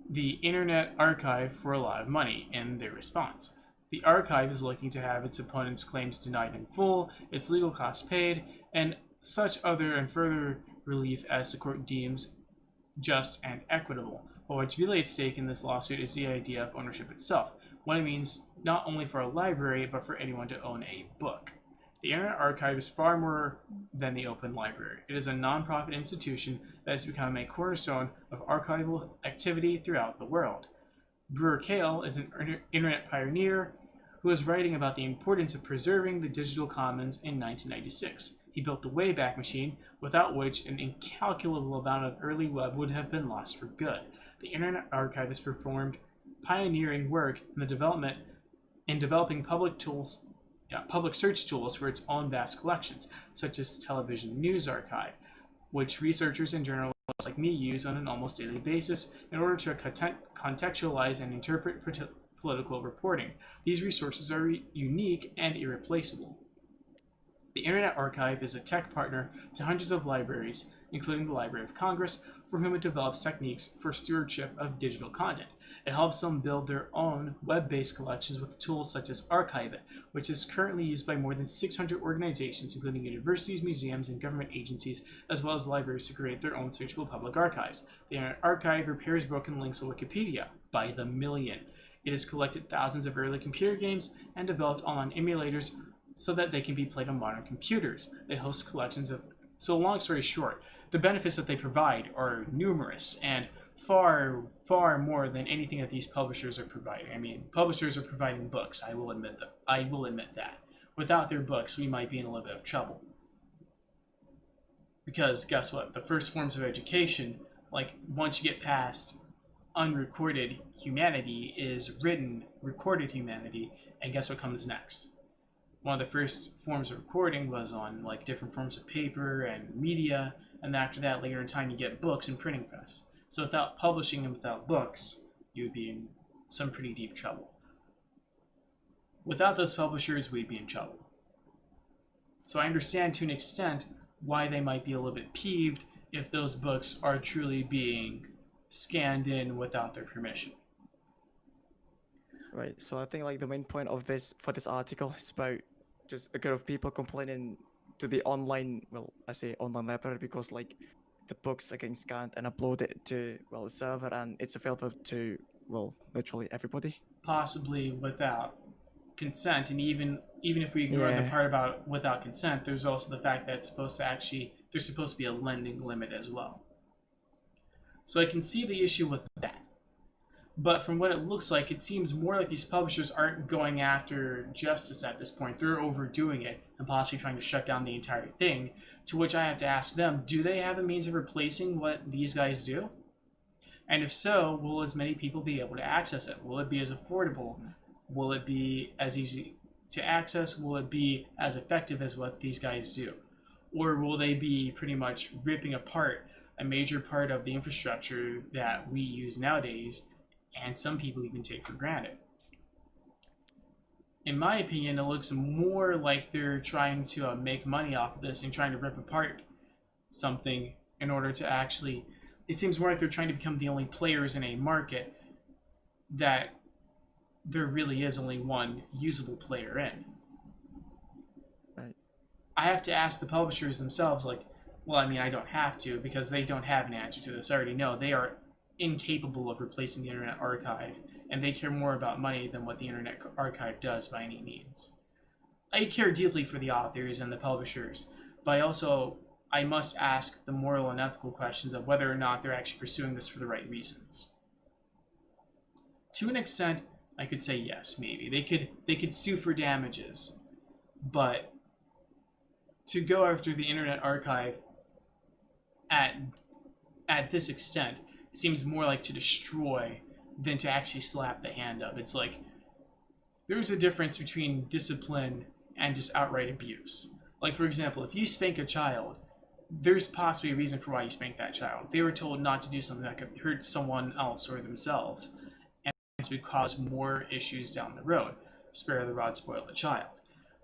the Internet Archive for a lot of money in their response. The archive is looking to have its opponents' claims denied in full, its legal costs paid, and such other and further relief as the court deems just and equitable. But what's really at stake in this lawsuit is the idea of ownership itself, what it means not only for a library, but for anyone to own a book. The Internet Archive is far more than the Open Library. It is a non-profit institution that has become a cornerstone of archival activity throughout the world. Brewer Kale is an internet pioneer who was writing about the importance of preserving the digital commons in 1996. He built the Wayback Machine, without which an incalculable amount of early web would have been lost for good. The Internet Archive has performed pioneering work in developing public search tools for its own vast collections, such as Television News Archive, which researchers and journalists like me use on an almost daily basis in order to contextualize and interpret political reporting. These resources are unique and irreplaceable. The Internet Archive is a tech partner to hundreds of libraries, including the Library of Congress, for whom it develops techniques for stewardship of digital content. It helps them build their own web-based collections with tools such as Archive-It, which is currently used by more than 600 organizations, including universities, museums, and government agencies, as well as libraries to create their own searchable public archives. The Internet Archive repairs broken links on Wikipedia by the million. It has collected thousands of early computer games and developed online emulators so that they can be played on modern computers. They host collections of... So long story short, the benefits that they provide are numerous and far, far more than anything that these publishers are providing. I mean, publishers are providing books, I will admit that. Without their books, we might be in a little bit of trouble. Because guess what? The first forms of education, like once you get past unrecorded humanity, is written, recorded humanity, and guess what comes next? One of the first forms of recording was on like different forms of paper and media, and after that, later in time, you get books and printing press. So without publishing and without books, you would be in some pretty deep trouble. Without those publishers, we'd be in trouble. So I understand to an extent why they might be a little bit peeved if those books are truly being scanned in without their permission. Right. So I think like the main point of this article is about just a group of people complaining to the online, well, I say online library because like the books are getting scanned and uploaded to, well, the server, and it's available to, well, literally everybody. Possibly without consent, and even if we ignore the part about without consent, there's also the fact that it's supposed to actually, there's supposed to be a lending limit as well. So I can see the issue with that. But from what it looks like, it seems more like these publishers aren't going after justice at this point. They're overdoing it and possibly trying to shut down the entire thing, to which I have to ask them, do they have a means of replacing what these guys do? And if so, will as many people be able to access it? Will it be as affordable? Will it be as easy to access? Will it be as effective as what these guys do? Or will they be pretty much ripping apart a major part of the infrastructure that we use nowadays, and some people even take for granted? In my opinion, it looks more like they're trying to make money off of this and trying to rip apart something in order to actually... It seems more like they're trying to become the only players in a market that there really is only one usable player in. Right. I have to ask the publishers themselves, like, well, I mean, I don't have to, because they don't have an answer to this. I already know they are incapable of replacing the Internet Archive, and they care more about money than what the Internet Archive does by any means. I care deeply for the authors and the publishers, but I must ask the moral and ethical questions of whether or not they're actually pursuing this for the right reasons. To an extent, I could say yes, maybe. They could sue for damages, but to go after the Internet Archive at this extent seems more like to destroy than to actually slap the hand of. It's like there's a difference between discipline and just outright abuse. Like, for example, if you spank a child, there's possibly a reason for why you spank that child. They were told not to do something that could hurt someone else or themselves, and it would cause more issues down the road. Spare the rod, spoil the child.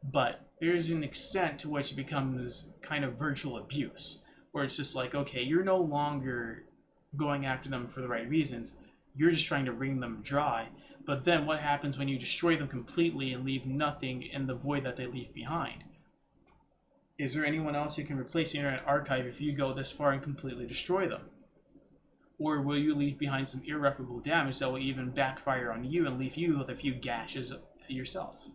But there's an extent to which it becomes kind of virtual abuse, where it's just like, okay, you're no longer going after them for the right reasons. You're just trying to wring them dry. But then what happens when you destroy them completely and leave nothing in the void that they leave behind? Is there anyone else who can replace the Internet Archive if you go this far and completely destroy them? Or will you leave behind some irreparable damage that will even backfire on you and leave you with a few gashes yourself?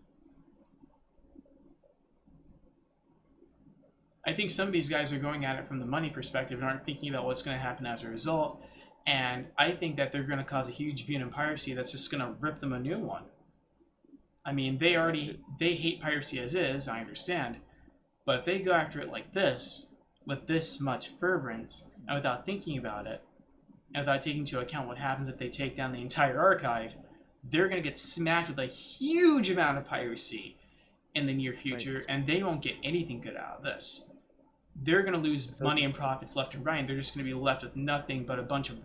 I think some of these guys are going at it from the money perspective and aren't thinking about what's going to happen as a result. And I think that they're going to cause a huge boon in piracy that's just going to rip them a new one. I mean, they hate piracy as is, I understand. But if they go after it like this, with this much fervence, and without thinking about it, and without taking into account what happens if they take down the entire archive, they're going to get smacked with a huge amount of piracy in the near future, and they won't get anything good out of this. they're going to lose So money and profits left and right. And they're just going to be left with nothing but a bunch of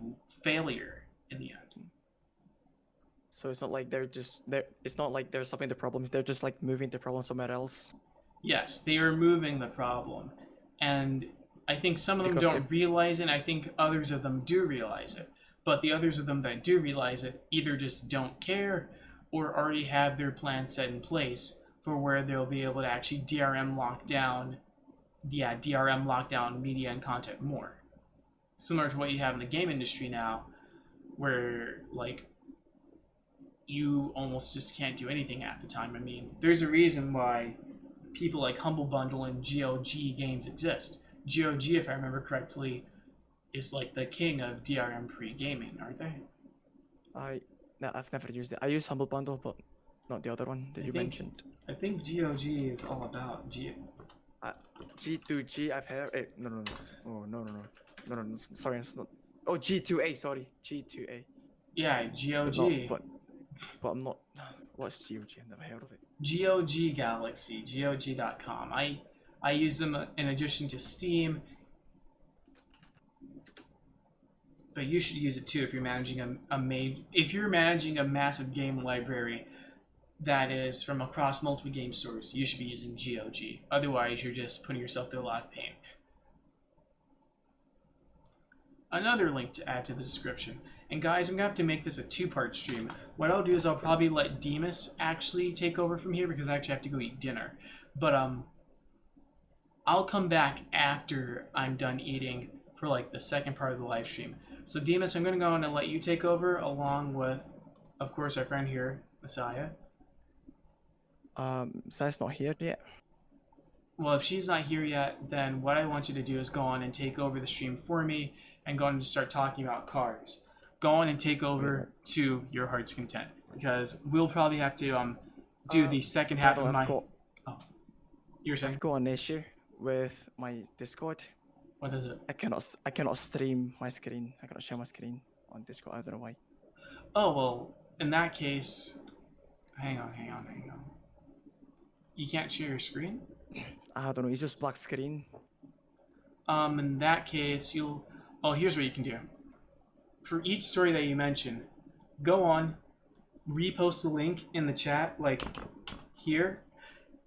failure in the end. So it's not like it's not like they're solving the problems. They're just like moving the problem somewhere else. Yes, they are moving the problem, and I think some of them Because don't realize it. I think others of them do realize it, but the others of them that do realize it either just don't care or already have their plan set in place for where they'll be able to actually DRM lock down media and content more. Similar to what you have in the game industry now, where like you almost just can't do anything at the time. I mean, there's a reason why people like Humble Bundle and GOG games exist. GOG, if I remember correctly, is like the king of DRM free gaming, aren't they? No, I've never used it. I use Humble Bundle, but not the other one that you mentioned. I think GOG is all about G2G, I've heard. No. Oh, no. Sorry, it's not. Oh, G2A. Sorry, G2A. Yeah, GOG. But I'm not. What's GOG? I've never heard of it. GOG Galaxy, GOG.com. I use them in addition to Steam, but you should use it too if you're managing if you're managing a massive game library that is from across multiple game stores. You should be using GOG. Otherwise, you're just putting yourself through a lot of pain. Another link to add to the description. And guys, I'm gonna have to make this a two-part stream. What I'll do is I'll probably let Demas actually take over from here because I actually have to go eat dinner. But I'll come back after I'm done eating for like the second part of the live stream. So Demas, I'm gonna go on and let you take over along with, of course, our friend here, Messiah. Messiah's not here yet. Well, if she's not here yet, then what I want you to do is go on and take over the stream for me and go on and just start talking about cars. Go on and take over to your heart's content because we'll probably have to do the second half of my. You're saying? I've got an issue with my Discord. What is it? I cannot stream my screen. I cannot share my screen on Discord. I don't know why. Oh well, in that case, hang on. You can't share your screen? I don't know. It's just black screen. In that case, you'll. Oh, here's what you can do. For each story that you mention, go on, repost the link in the chat, like here,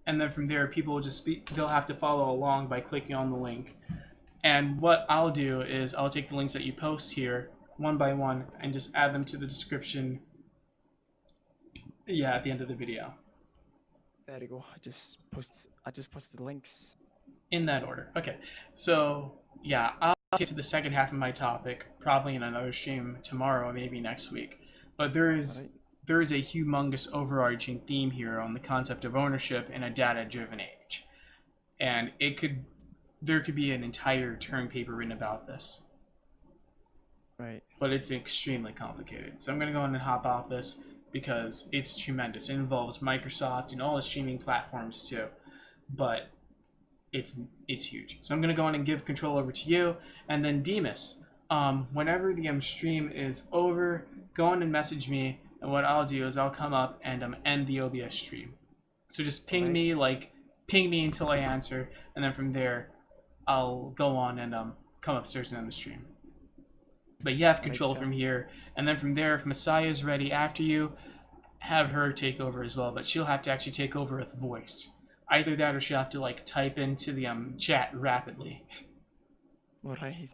and then from there, people will just they'll have to follow along by clicking on the link. And what I'll do is I'll take the links that you post here one by one and just add them to the description. Yeah, at the end of the video. There you go. I just posted the links. In that order. Okay. So yeah, I'll get to the second half of my topic probably in another stream tomorrow or maybe next week. But there is a humongous overarching theme here on the concept of ownership in a data-driven age, and there could be an entire term paper written about this. Right. But it's extremely complicated. So I'm going to go on and hop off this because it's tremendous. It involves Microsoft and all the streaming platforms too. But it's huge. So I'm going to go on and give control over to you. And then Demas, whenever the stream is over, go on and message me. And what I'll do is I'll come up and end the OBS stream. So just ping me until I answer. And then from there, I'll go on and come upstairs and end the stream. But you have control from here, and then from there, if Messiah is ready after you, have her take over as well. But she'll have to actually take over with voice. Either that, or she'll have to like type into the chat rapidly. Alright.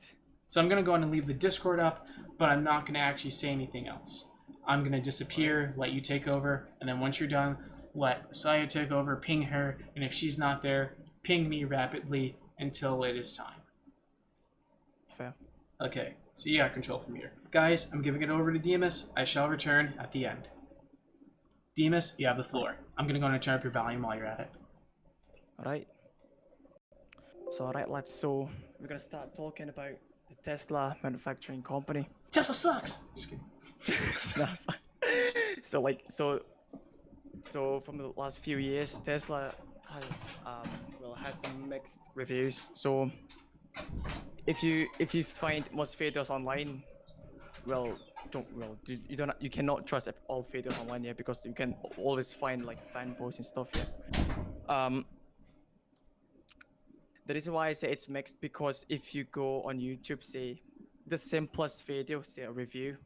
So I'm gonna go on and leave the Discord up, but I'm not gonna actually say anything else. I'm gonna disappear, let you take over, and then once you're done, let Messiah take over, ping her, and if she's not there, ping me rapidly until it is time. Fair. Okay. So you got control from here. Guys, I'm giving it over to Demas. I shall return at the end. Demas, you have the floor. I'm going to go and turn up your volume while you're at it. Alright. So alright lads, so we're going to start talking about the Tesla manufacturing company. Tesla sucks! Just kidding. So from the last few years, Tesla has some mixed reviews. So if you find most failures online, you cannot trust all failures online yet, because you can always find like fan posts and stuff here. The reason why I say it's mixed because if you go on YouTube, say the simplest video, say a review,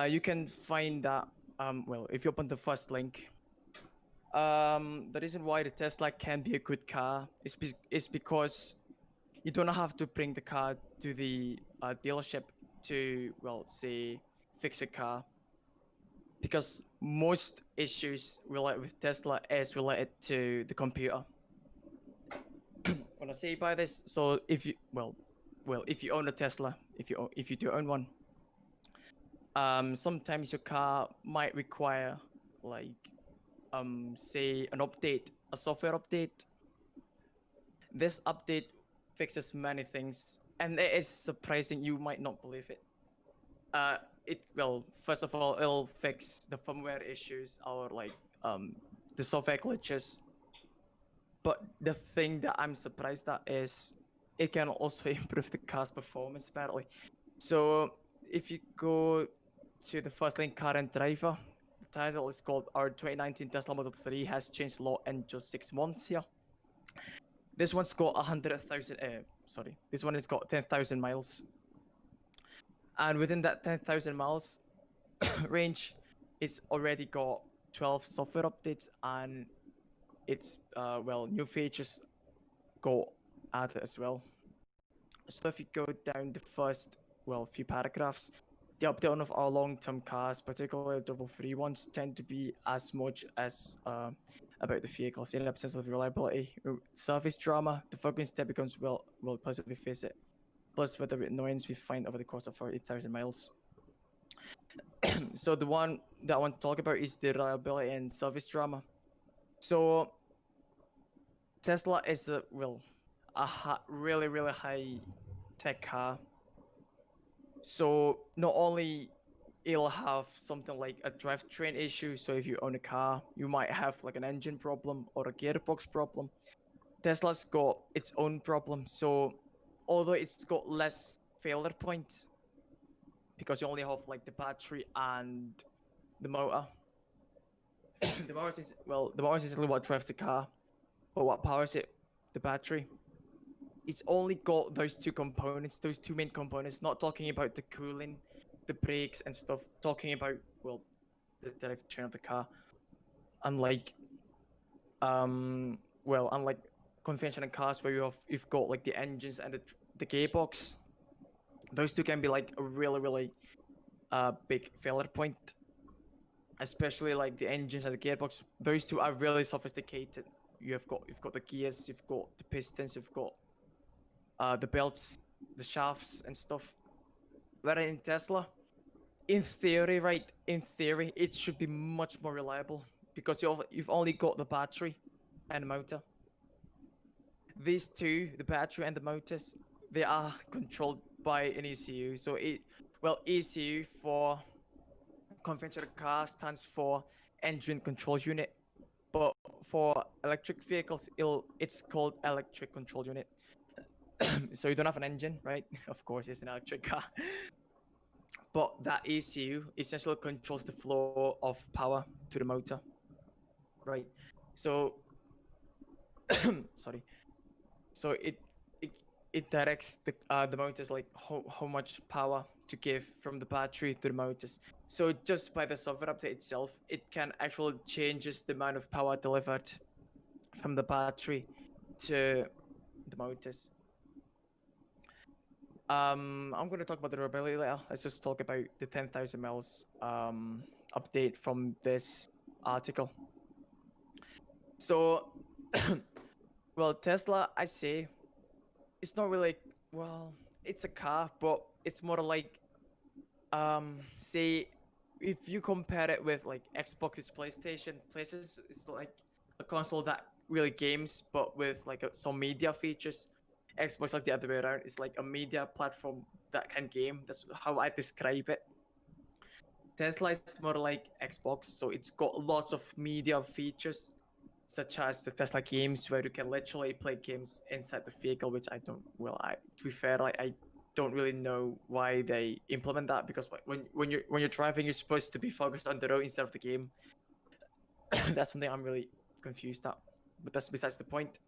you can find that. Well, if you open the first link, the reason why the Tesla can be a good car is because you don't have to bring the car to the dealership to, well, say, fix a car, because most issues related with Tesla is related to the computer. When I say by this, so if you if you own a Tesla, if you do own one, sometimes your car might require like say an update, a software update. This update fixes many things, and it is surprising. You might not believe it. First of all, it'll fix the firmware issues or like the software glitches. But the thing that I'm surprised at is it can also improve the car's performance apparently. So if you go to the first link, car and driver, the title is called "Our 2019 Tesla Model 3 has changed law in just 6 months." Here, this one's got 100,000. This one has got 10,000 miles, and within that 10,000 miles range, it's already got 12 software updates, and it's new features got added as well. So if you go down the first few paragraphs, the update of our long-term cars, particularly double three ones, tend to be as much as about the vehicles in absence of reliability, service drama. The focus instead becomes pleasantly visit, plus whether annoyance we find over the course of 40,000 miles. So the one that I want to talk about is the reliability and service drama. So Tesla is a really high tech car. So not only it'll have something like a drivetrain issue, so if you own a car, you might have like an engine problem or a gearbox problem. Tesla's got its own problem. So although it's got less failure points, because you only have like the battery and the motor. The motor is essentially what drives the car, but what powers it? The battery. It's only got those two components, those two main components. Not talking about the cooling, the brakes and stuff. Talking about the drivetrain of the car. Unlike unlike conventional cars where you've got like the engines and the gearbox. Those two can be like a really big failure point, especially like the engines and the gearbox. Those two are really sophisticated. You've got the gears, you've got the pistons, you've got the belts, the shafts and stuff. Whereas in Tesla, in theory, it should be much more reliable because you've only got the battery and the motor. These two, the battery and the motors, they are controlled by an ECU. So ECU for conventional car stands for engine control unit, but for electric vehicles, it's called electric control unit. So you don't have an engine, right? Of course, it's an electric car. But that ECU essentially controls the flow of power to the motor, right? So, sorry. So it directs the motors, like how much power to give from the battery to the motors. So just by the software update itself, it can actually changes the amount of power delivered from the battery to the motors. I'm going to talk about the reliability later. Let's just talk about the 10,000 miles update from this article. So, Tesla, I say, it's not really, it's a car, but it's more like, say, if you compare it with like Xbox's PlayStation is like a console that really games, but with like some media features. Xbox, like the other way around, is like a media platform that can game. That's how I describe it. Tesla is more like Xbox, so it's got lots of media features, such as the Tesla games, where you can literally play games inside the vehicle, which I don't. To be fair, I don't really know why they implement that, because when you're driving, you're supposed to be focused on the road instead of the game. That's something I'm really confused at, but that's besides the point.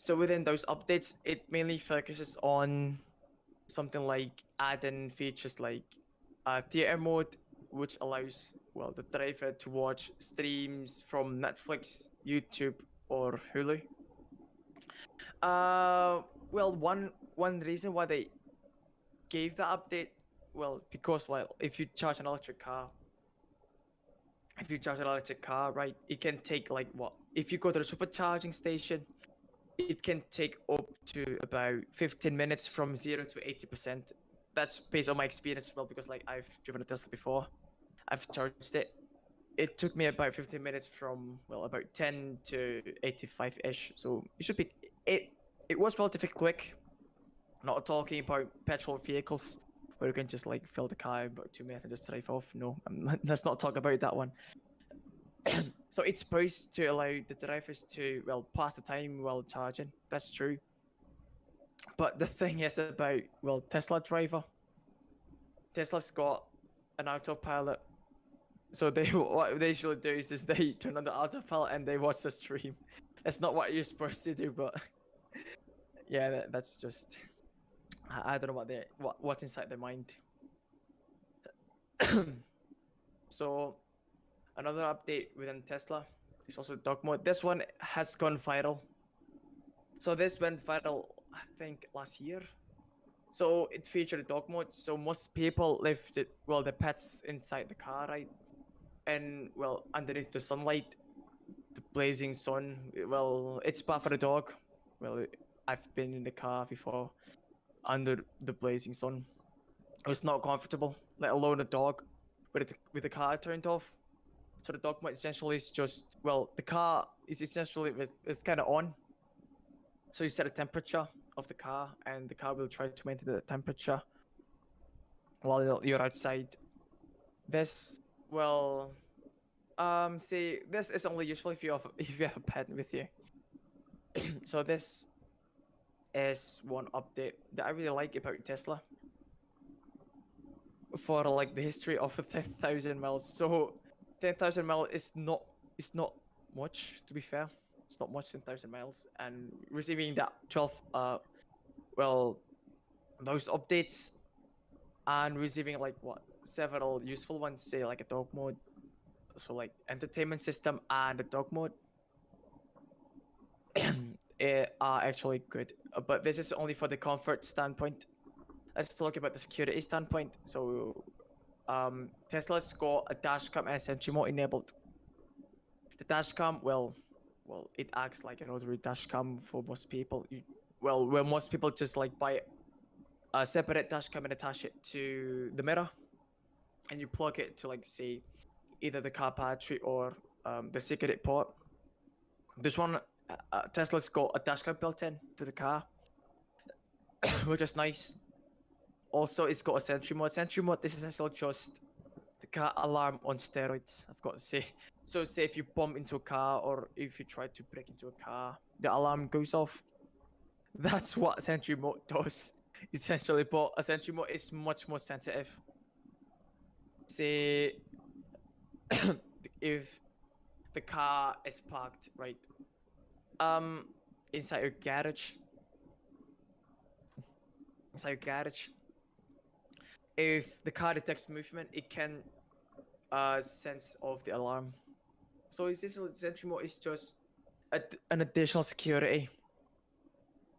So within those updates, it mainly focuses on something like add-in features like theater mode, which allows well the driver to watch streams from Netflix, YouTube, or Hulu. Well, one reason why they gave that update, well, because well, if you charge an electric car, right, it can take like what? If you go to the supercharging station, it can take up to about 15 minutes from 0 to 80%. That's based on my experience as well, because like I've driven a Tesla before. I've charged it. It took me about 15 minutes from well about 10 to 85-ish. So it should be it it was relatively quick. Not talking about petrol vehicles where you can just like fill the car in about 2 minutes and just drive off. No, let's not talk about that one. So it's supposed to allow the drivers to well pass the time while charging. That's true. But the thing is about well Tesla driver. Tesla's got an autopilot. So they what they usually do is they turn on the autopilot and they watch the stream. That's not what you're supposed to do, but yeah, that's just I don't know what's inside their mind. So another update within Tesla is also dog mode. This one has gone viral. So this went viral, I think, last year. So it featured dog mode. So most people left it, well, the pets inside the car, right? And well, underneath the sunlight, the blazing sun. Well, it's bad for the dog. Well, I've been in the car before under the blazing sun. It's not comfortable, let alone a dog with the car turned off. So the dog mode essentially is just well, the car is essentially it's kind of on. So you set a temperature of the car, and the car will try to maintain the temperature while you're outside. This well, see, this is only useful if if you have a pet with you. So this is one update that I really like about Tesla for like the history of 10,000 miles. So 10,000 miles is not much, to be fair. It's not much, 10,000 miles, and receiving that 12 well those updates and receiving like what several useful ones, say like a dog mode, so like entertainment system and a dog mode are actually good. But this is only for the comfort standpoint. Let's talk about the security standpoint. So Tesla's got a dashcam and a sentry mode enabled. The dashcam, well, it acts like an ordinary dashcam for most people. Where most people just like buy a separate dashcam and attach it to the mirror, and you plug it to like say either the car battery or the security port. This one, Tesla's got a dashcam built in to the car, which is nice. Also, it's got a sentry mode. Sentry mode, this is essentially just the car alarm on steroids, I've got to say. So say if you bump into a car or if you try to break into a car, the alarm goes off. That's what sentry mode does, essentially. But a sentry mode is much more sensitive. Say if the car is parked right inside your garage. If the car detects movement, it can sense of the alarm. So essentially, sentry mode is just an additional security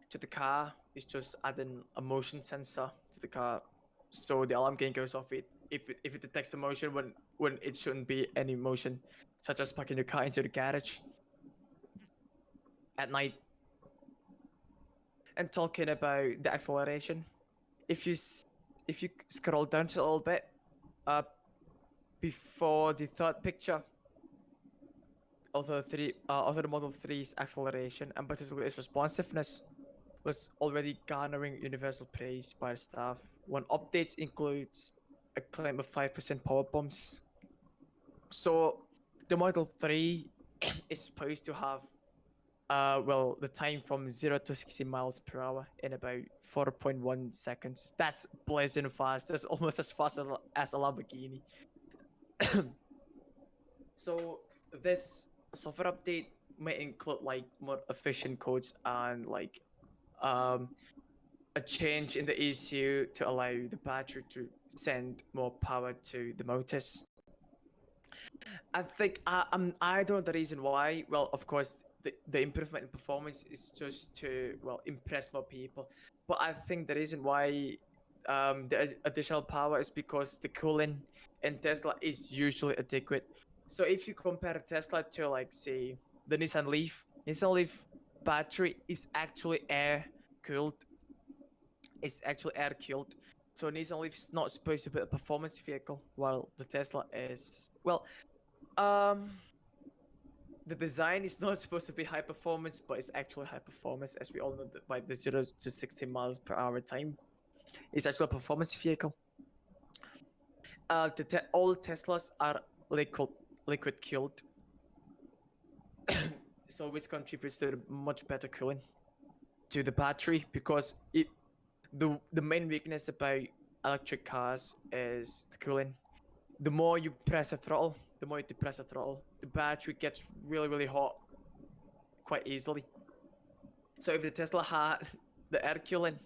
to the car. It's just adding a motion sensor to the car, so the alarm can goes off if it detects a motion when it shouldn't be any motion, such as parking your car into the garage at night. And talking about the acceleration, if you scroll down just a little bit, before the third picture of the Model 3's acceleration and particularly its responsiveness was already garnering universal praise by staff. One update includes a claim of 5% power bumps. So the Model 3 is supposed to have well, the time from 0 to 60 miles per hour in about 4.1 seconds. That's blazing fast. That's almost as fast as a Lamborghini. So this software update may include like more efficient codes and like um a change in the ECU to allow the battery to send more power to the motors. I think I don't know the reason why. Well, of course, the improvement in performance is just to impress more people. But I think the reason why the additional power is because the cooling in Tesla is usually adequate. So if you compare Tesla to like say the Nissan Leaf battery is actually air cooled. It's actually air cooled. So Nissan Leaf is not supposed to be a performance vehicle, while the Tesla is um the design is not supposed to be high performance, but it's actually high performance, as we all know that by the 0 to 60 miles per hour time. It's actually a performance vehicle. All Teslas are liquid cooled, so which contributes to much better cooling to the battery because the main weakness about electric cars is the cooling. The more you press the throttle, the more you depress the throttle, the battery gets really hot quite easily. So if the Tesla had the air cooling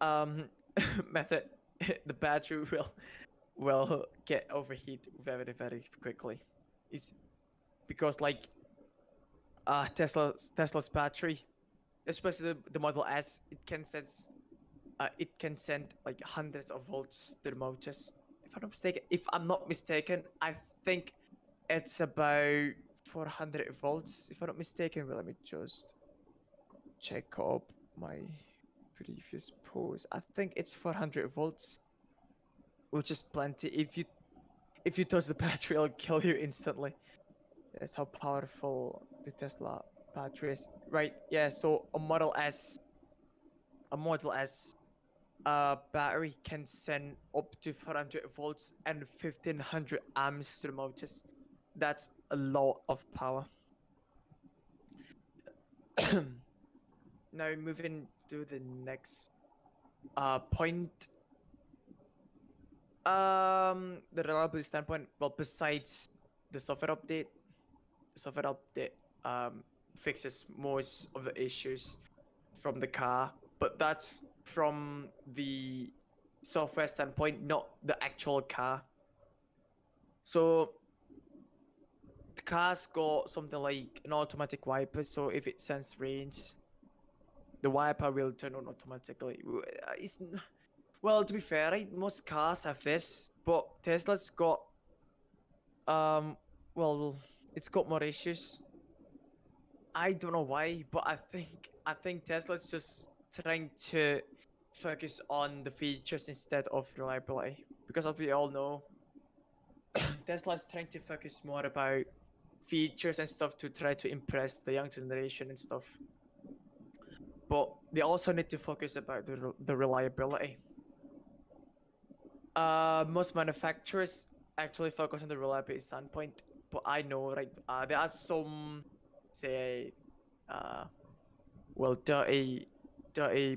um method, the battery will get overheat very quickly. It's because like Tesla's battery, especially the Model S, it can send like hundreds of volts to the motors. If I'm not mistaken, I think it's about 400 volts. If I'm not mistaken, well, let me just check up my previous post. I think it's 400 volts, which is plenty. If you touch the battery, it'll kill you instantly. That's how powerful the Tesla battery is. Right? Yeah. So a Model S battery can send up to 400 volts and 1500 amps to the motors. That's a lot of power. Now moving to the next point. The reliability standpoint, well, besides the software update fixes most of the issues from the car, but that's from the software standpoint, not the actual car. So the car's got something like an automatic wiper, so if it senses rains, the wiper will turn on automatically. Well, to be fair, right, most cars have this, but Tesla's got um well, it's got more issues. I don't know why, but I think Tesla's just trying to focus on the features instead of reliability. Because as we all know, Tesla's trying to focus more about features and stuff to try to impress the young generation and stuff. But they also need to focus about the reliability. Most manufacturers actually focus on the reliability standpoint, but I know there are some say uh dirty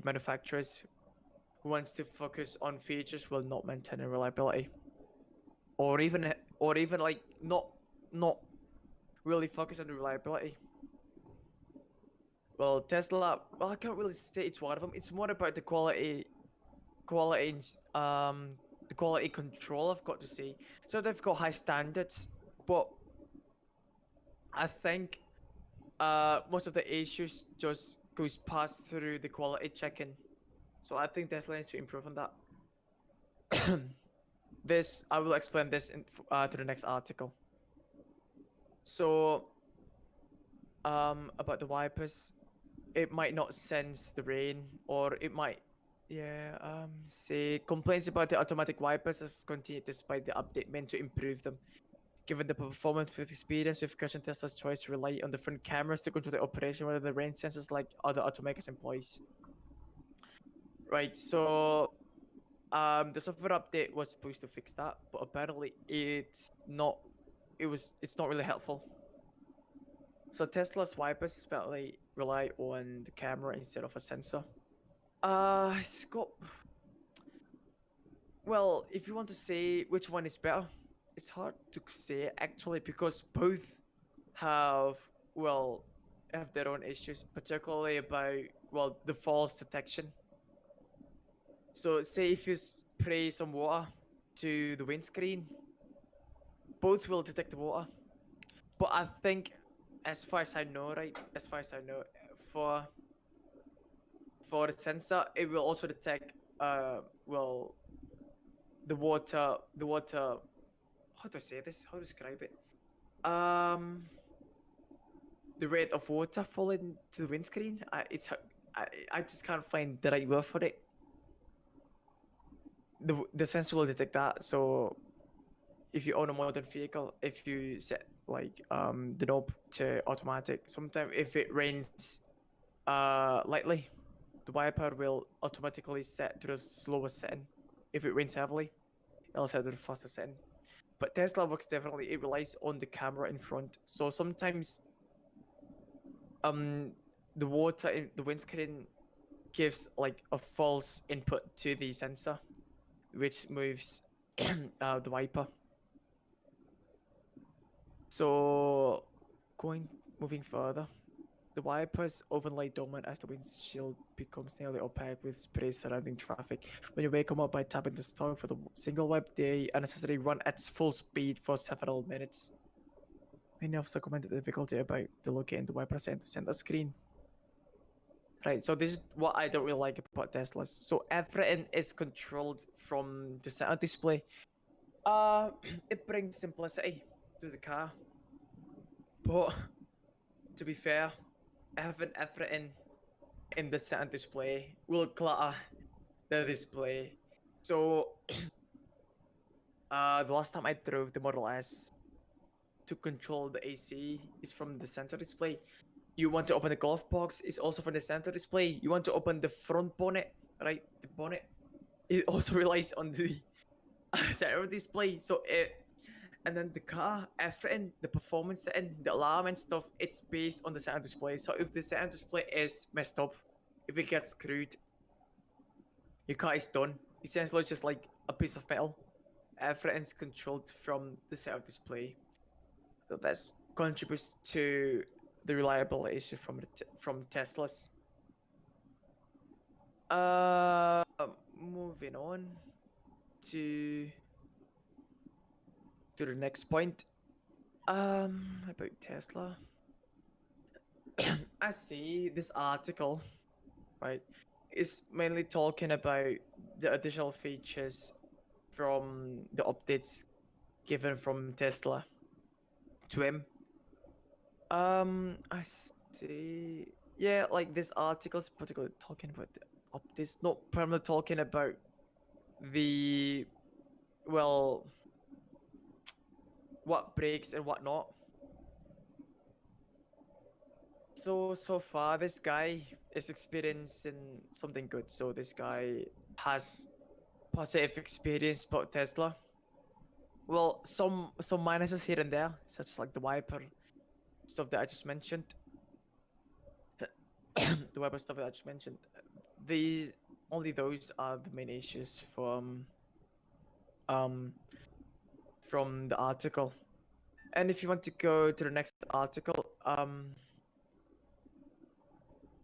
manufacturers who wants to focus on features will not maintain reliability, or even like not really focus on the reliability. Well, Tesla, well, I can't really say it's one of them. It's more about the quality the quality control, I've got to say. So they've got high standards, but I think most of the issues just goes past through the quality checking. So I think Tesla needs to improve on that. This I will explain this to the next article. So about the wipers, it might not sense the rain, or it might say complaints about the automatic wipers have continued despite the update meant to improve them. Given the performance with experience with caution, Tesla's choice to rely on the front cameras to control the operation rather than rain sensors like other automakers employs. Right, so the software update was supposed to fix that, but apparently it's not really helpful. So Tesla's wipers apparently rely on the camera instead of a sensor. It's got, well, if you want to say which one is better, it's hard to say actually because both have well, have their own issues, particularly about, well, the false detection. So say if you spray some water to the windscreen, both will detect the water. But I think, as far as I know, right, as far as I know, for for the sensor, it will also detect, well, the water. How do I say this? How to describe it? Um, the rate of water falling to the windscreen. I just can't find the right word for it. The sensor will detect that. So if you own a modern vehicle, if you set like the knob to automatic, sometimes if it rains lightly, the wiper will automatically set to the slowest setting. If it rains heavily, it'll set to the fastest setting. But Tesla works differently. It relies on the camera in front. So sometimes um the water in the windscreen gives like a false input to the sensor, which moves the wiper. So moving further, the wipers often lie dormant as the windshield becomes nearly opaque with spray surrounding traffic. When you wake them up by tapping the start for the single wipe, they unnecessarily run at full speed for several minutes. Many also commented the difficulty about the locating the wipers and the center screen. Right, so this is what I don't really like about Teslas. So everything is controlled from the center display. Uh, it brings simplicity to the car, but to be fair, having everything in the center display will clutter the display. So, the last time I drove the Model S to control the AC is from the center display. You want to open the glove box, it's also from the center display. You want to open the front bonnet, right? The bonnet, it also relies on the center display. So and then the car, everything, the performance setting, the alarm and stuff, it's based on the center display. So if the center display is messed up, if it gets screwed, your car is done. Essentially, just like a piece of metal. Everything's controlled from the center display. So that's contributes to the reliability issue from Teslas. Uh, Moving on to the next point. About Tesla. I see this article, right, is mainly talking about the additional features from the updates given from Tesla to him. I see. Yeah, like this article's particularly talking about the updates, not primarily talking about the, well, what breaks and what not. So far, this guy is experiencing something good. So this guy has positive experience about Tesla. Well, some minuses here and there, such as like the wiper stuff that I just mentioned. The wiper stuff that I just mentioned. These only those are the main issues um from the article. And if you want to go to the next article,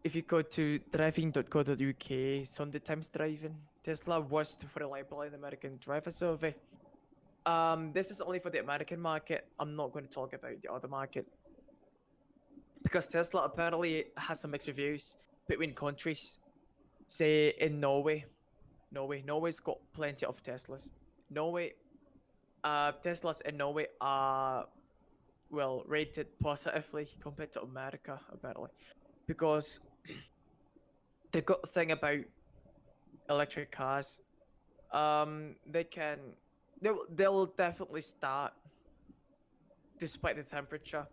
if you go to driving.co.uk, Sunday Times Driving, Tesla worst for reliable in American driver survey. This is only for the American market. I'm not going to talk about the other market because Tesla apparently has some mixed reviews between countries. Say in Norway's got plenty of Teslas. Norway, Teslas in Norway are, well, rated positively compared to America apparently, because the good thing about electric cars, they can, they'll definitely start despite the temperature.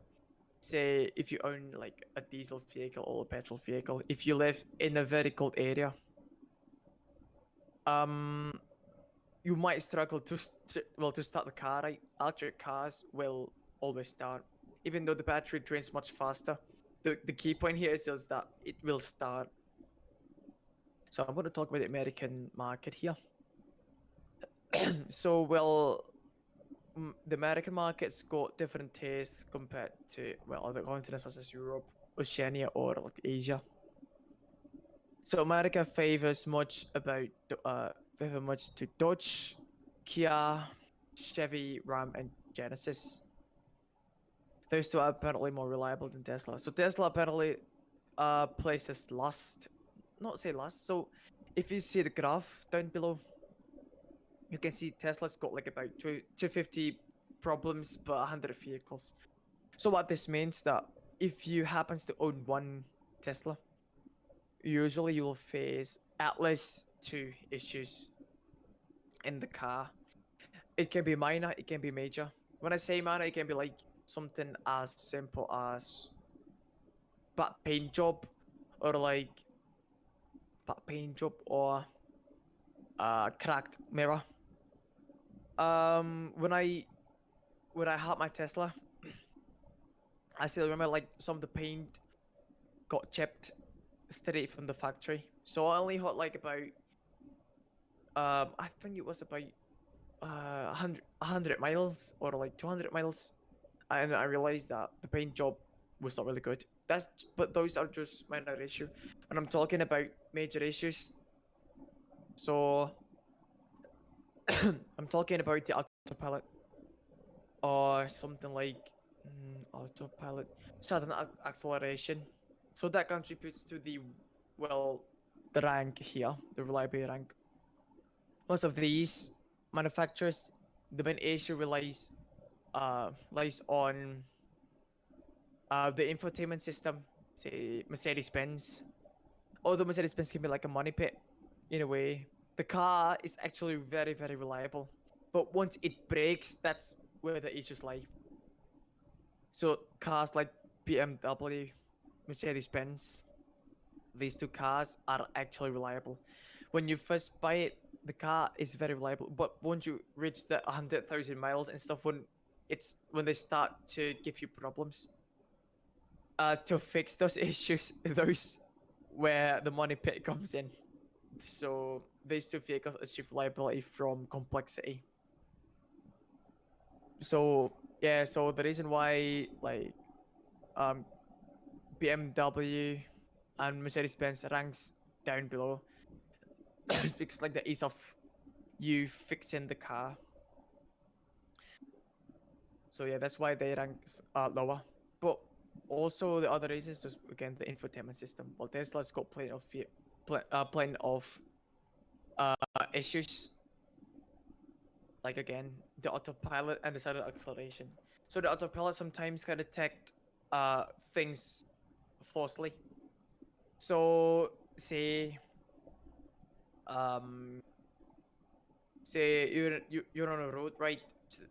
Say if you own like a diesel vehicle or a petrol vehicle, if you live in a very cold area, um, you might struggle to start the car. Right, electric cars will always start, even though the battery drains much faster. The key point here is just that it will start. So I'm going to talk about the American market here. So, well, the American market's got different tastes compared to, well, other continents such as Europe, Oceania, or like Asia. So America favor much to Dodge, Kia, Chevy, Ram, and Genesis. Those two are apparently more reliable than Tesla. So Tesla apparently places last, not say last. So if you see the graph down below, you can see Tesla's got like about 250 problems per 100 vehicles. So what this means that if you happens to own one Tesla, usually you will face at least two issues in the car. It can be minor, it can be major. When I say minor, it can be like something as simple as bad paint job, or like bad paint job, or cracked mirror. When I had my Tesla, I still remember like some of the paint got chipped straight from the factory. So I only had like about I think it was about 100 miles or like 200 miles, and I realized that the paint job was not really good. But those are just minor issue, and I'm talking about major issues. So I'm talking about the autopilot or something like autopilot, sudden acceleration. So that contributes to the, well, the rank here, the reliability rank. Most of these manufacturers, the main issue lies on the infotainment system. Say Mercedes-Benz. Although Mercedes-Benz can be like a money pit in a way, the car is actually very, very reliable. But once it breaks, that's where the issues lie. So cars like BMW, Mercedes-Benz, these two cars are actually reliable. When you first buy it, the car is very reliable. But once you reach the 100,000 miles and stuff, when they start to give you problems, to fix those issues, those where the money pit comes in. So these two vehicles achieve reliability from complexity. So yeah, so the reason why like um BMW and Mercedes-Benz ranks down below is because like the ease of you fixing the car. So yeah, that's why they rank lower. But also the other reason is just again the infotainment system. Well, Tesla's got plenty of issues. Like again, the autopilot and the sudden acceleration. So the autopilot sometimes can detect things falsely. So um say you're on a road, right?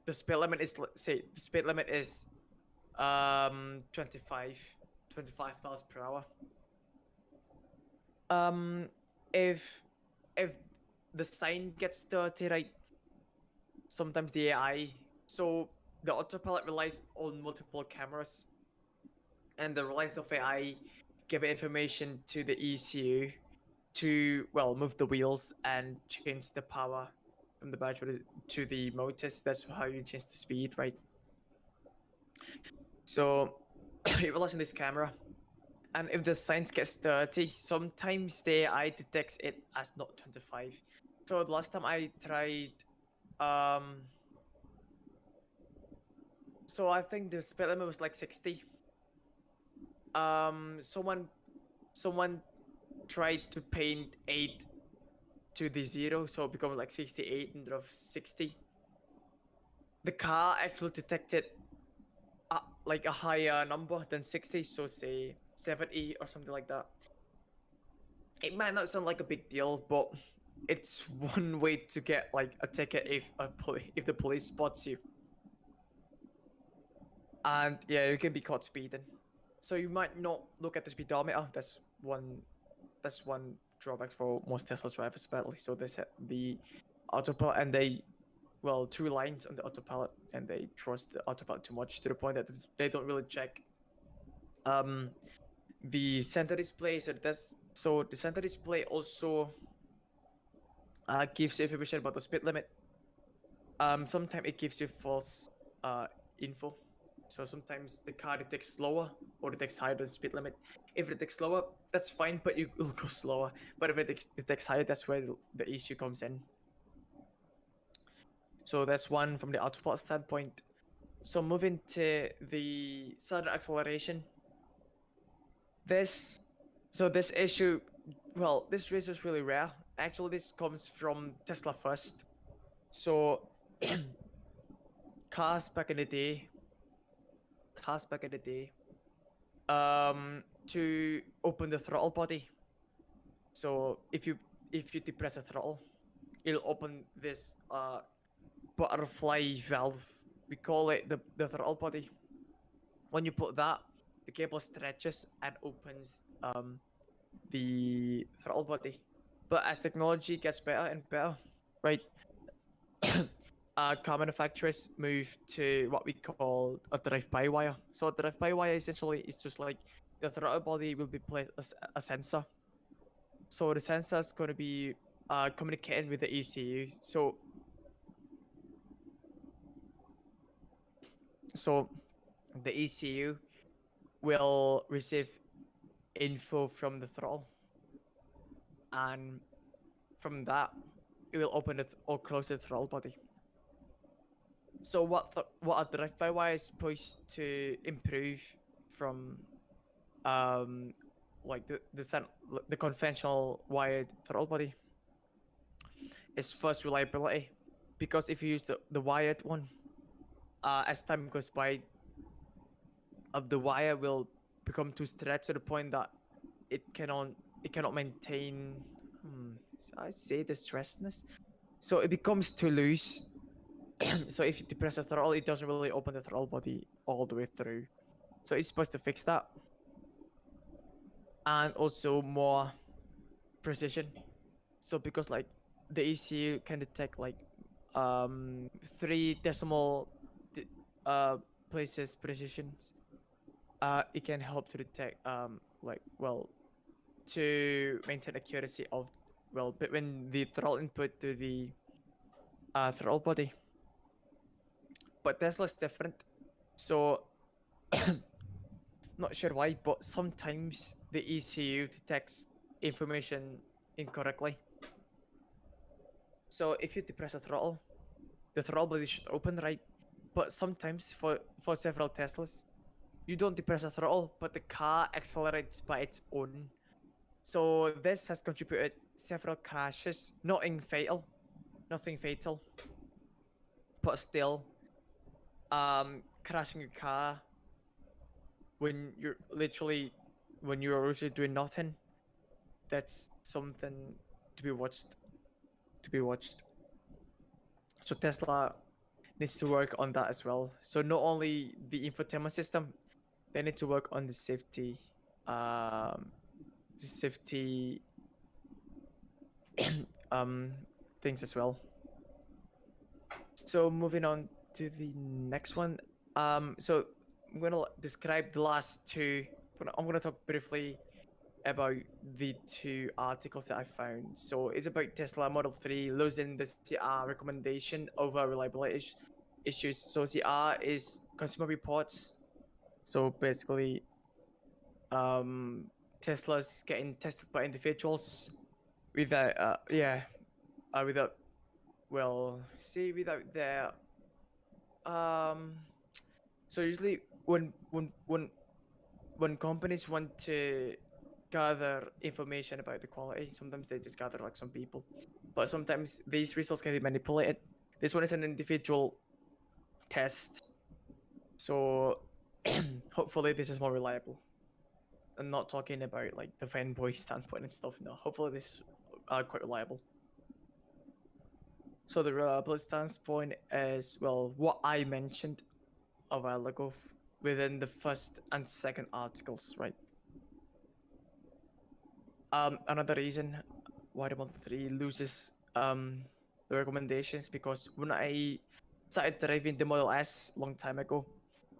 The speed limit is, say the speed limit is 25 miles per hour. Um if if the sign gets dirty, right, sometimes the AI, so the autopilot relies on multiple cameras, and the reliance of AI give information to the ECU to, well, move the wheels and change the power from the battery to the motors. That's how you change the speed, right? So it relies on this camera, and if the signs gets dirty, sometimes the AI detects it as not 25. So the last time I tried, so I think the speed limit was like 60. Someone tried to paint 8 to the 0, so it becomes like 68 instead of 60. The car actually detected like a higher number than 60, so say 70 or something like that. It might not sound like a big deal, but it's one way to get like a ticket if the police spots you. And yeah, you can be caught speeding. So you might not look at the speedometer. That's one drawback for most Tesla drivers, especially. So they set the autopilot, and they, well, two lines on the autopilot, and they trust the autopilot too much to the point that they don't really check the center display. So the center display also gives information about the speed limit. sometimes it gives you false info. So sometimes the car detects slower or detects higher than speed limit. If it detects slower, that's fine, but you will go slower. But if it detects higher, that's where the issue comes in. So that's one from the autopilot standpoint. So moving to the sudden acceleration. This this issue, well, this race is really rare. Actually, this comes from Tesla first. So cars back in the day, cars back in the day, to open the throttle body. So if you depress the throttle, it'll open this butterfly valve. We call it the throttle body. When you put that, the cable stretches and opens the throttle body. But as technology gets better and better, right, car manufacturers move to what we call a drive-by wire. So a drive-by wire essentially is just like the throttle body will be placed as a sensor. So the sensor is going to be communicating with the ECU. So the ECU will receive info from the throttle, and from that, it will open it or close the throttle body. So what a drive-by wire is supposed to improve from like the conventional wired throttle body is first reliability, because if you use the wired one, as time goes by, the wire will become too stretched to the point that it cannot it cannot maintain I say the stressness, so it becomes too loose. So if you depress the throttle, it doesn't really open the throttle body all the way through. So it's supposed to fix that, and also more precision. So because like the ECU can detect like 3 decimal places precision, it can help to detect like well to maintain accuracy of well between the throttle input to the throttle body. But Tesla's different. So not sure why, but sometimes the ECU detects information incorrectly. So if you depress the throttle body should open, right? But sometimes for several Teslas, you don't depress the throttle, but the car accelerates by its own. So this has contributed several crashes, nothing fatal, but still, crashing a car when you're literally when you're originally doing nothing, that's something to be watched. To be watched. So Tesla needs to work on that as well. So not only the infotainment system, they need to work on um, the safety um things as well. So moving on to the next one. So I'm gonna describe the last two. I'm gonna talk briefly about the two articles that I found. So it's about Tesla Model 3 losing the CR recommendation over reliability issues. So CR is Consumer Reports. So basically, Tesla's getting tested by individuals without, without, well, see, without their, um, so usually when companies want to gather information about the quality, sometimes they just gather like some people, but sometimes these results can be manipulated. This one is an individual test, so hopefully this is more reliable. I'm not talking about like the fanboy standpoint and stuff. No, hopefully this is quite reliable. So the reliability standpoint is well what I mentioned a while ago within the first and second articles, right? Another reason why the Model 3 loses the recommendations, because when I started driving the Model S long time ago,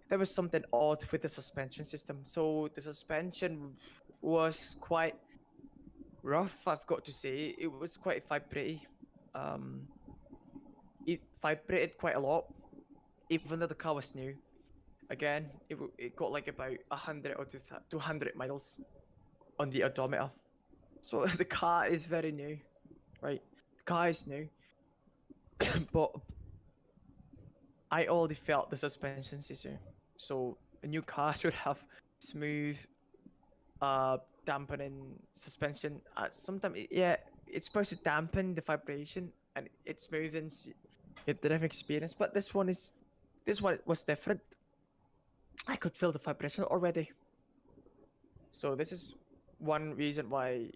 there was something odd with the suspension system. So the suspension was quite rough, I've got to say. It was quite vibrating. Um, it vibrated quite a lot, even though the car was new. Again, it got like about 100 or 200 miles on the odometer. So the car is very new, right? The car is new, but I already felt the suspension issue. So a new car should have smooth, dampening suspension. Sometimes, yeah, it's supposed to dampen the vibration and it smoothens your driving experience. But this one was different. I could feel the vibration already. So this is one reason why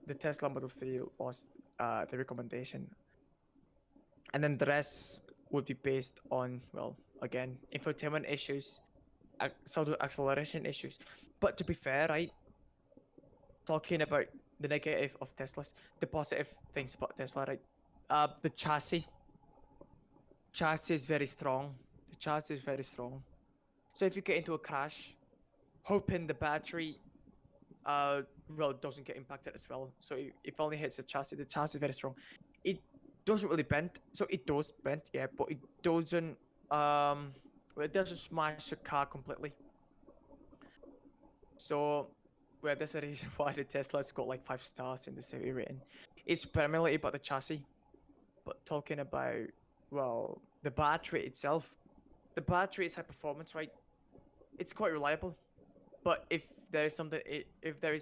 the Tesla Model 3 lost the recommendation. And then the rest would be based on, well, again, infotainment issues, sort of acceleration issues. But to be fair, right, talking about the negative of Teslas, the positive things about Tesla, right? The chassis is very strong. The chassis is very strong. So if you get into a crash, hoping the battery well doesn't get impacted as well. So it only hits the chassis. The chassis is very strong. It doesn't really bend. So it does bend, yeah, but it doesn't well, it doesn't smash the car completely. So well, that's the reason why the Tesla's got like 5 stars in the safety rating. It's primarily about the chassis. But talking about, well, the battery itself, the battery is high performance, right? It's quite reliable. But if there is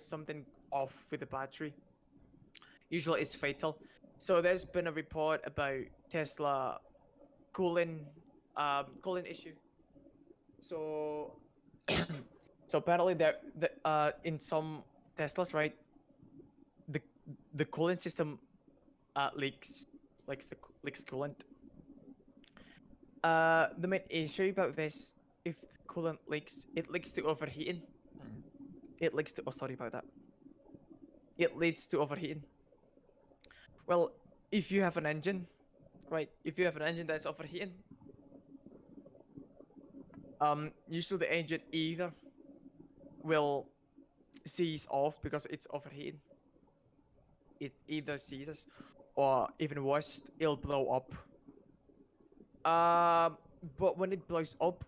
something off with the battery, usually it's fatal. So there's been a report about Tesla cooling cooling issue. So so apparently there the in some Teslas, right, the the cooling system leaks, leaks coolant. The main issue about this, if the coolant leaks, it leaks to overheating. It leaks to, oh, sorry about that. It leads to overheating. Well, if you have an engine, right? If you have an engine that's overheating, usually the engine either will seize off because it's overheating. It either seizes, or even worse, it'll blow up. But when it blows up,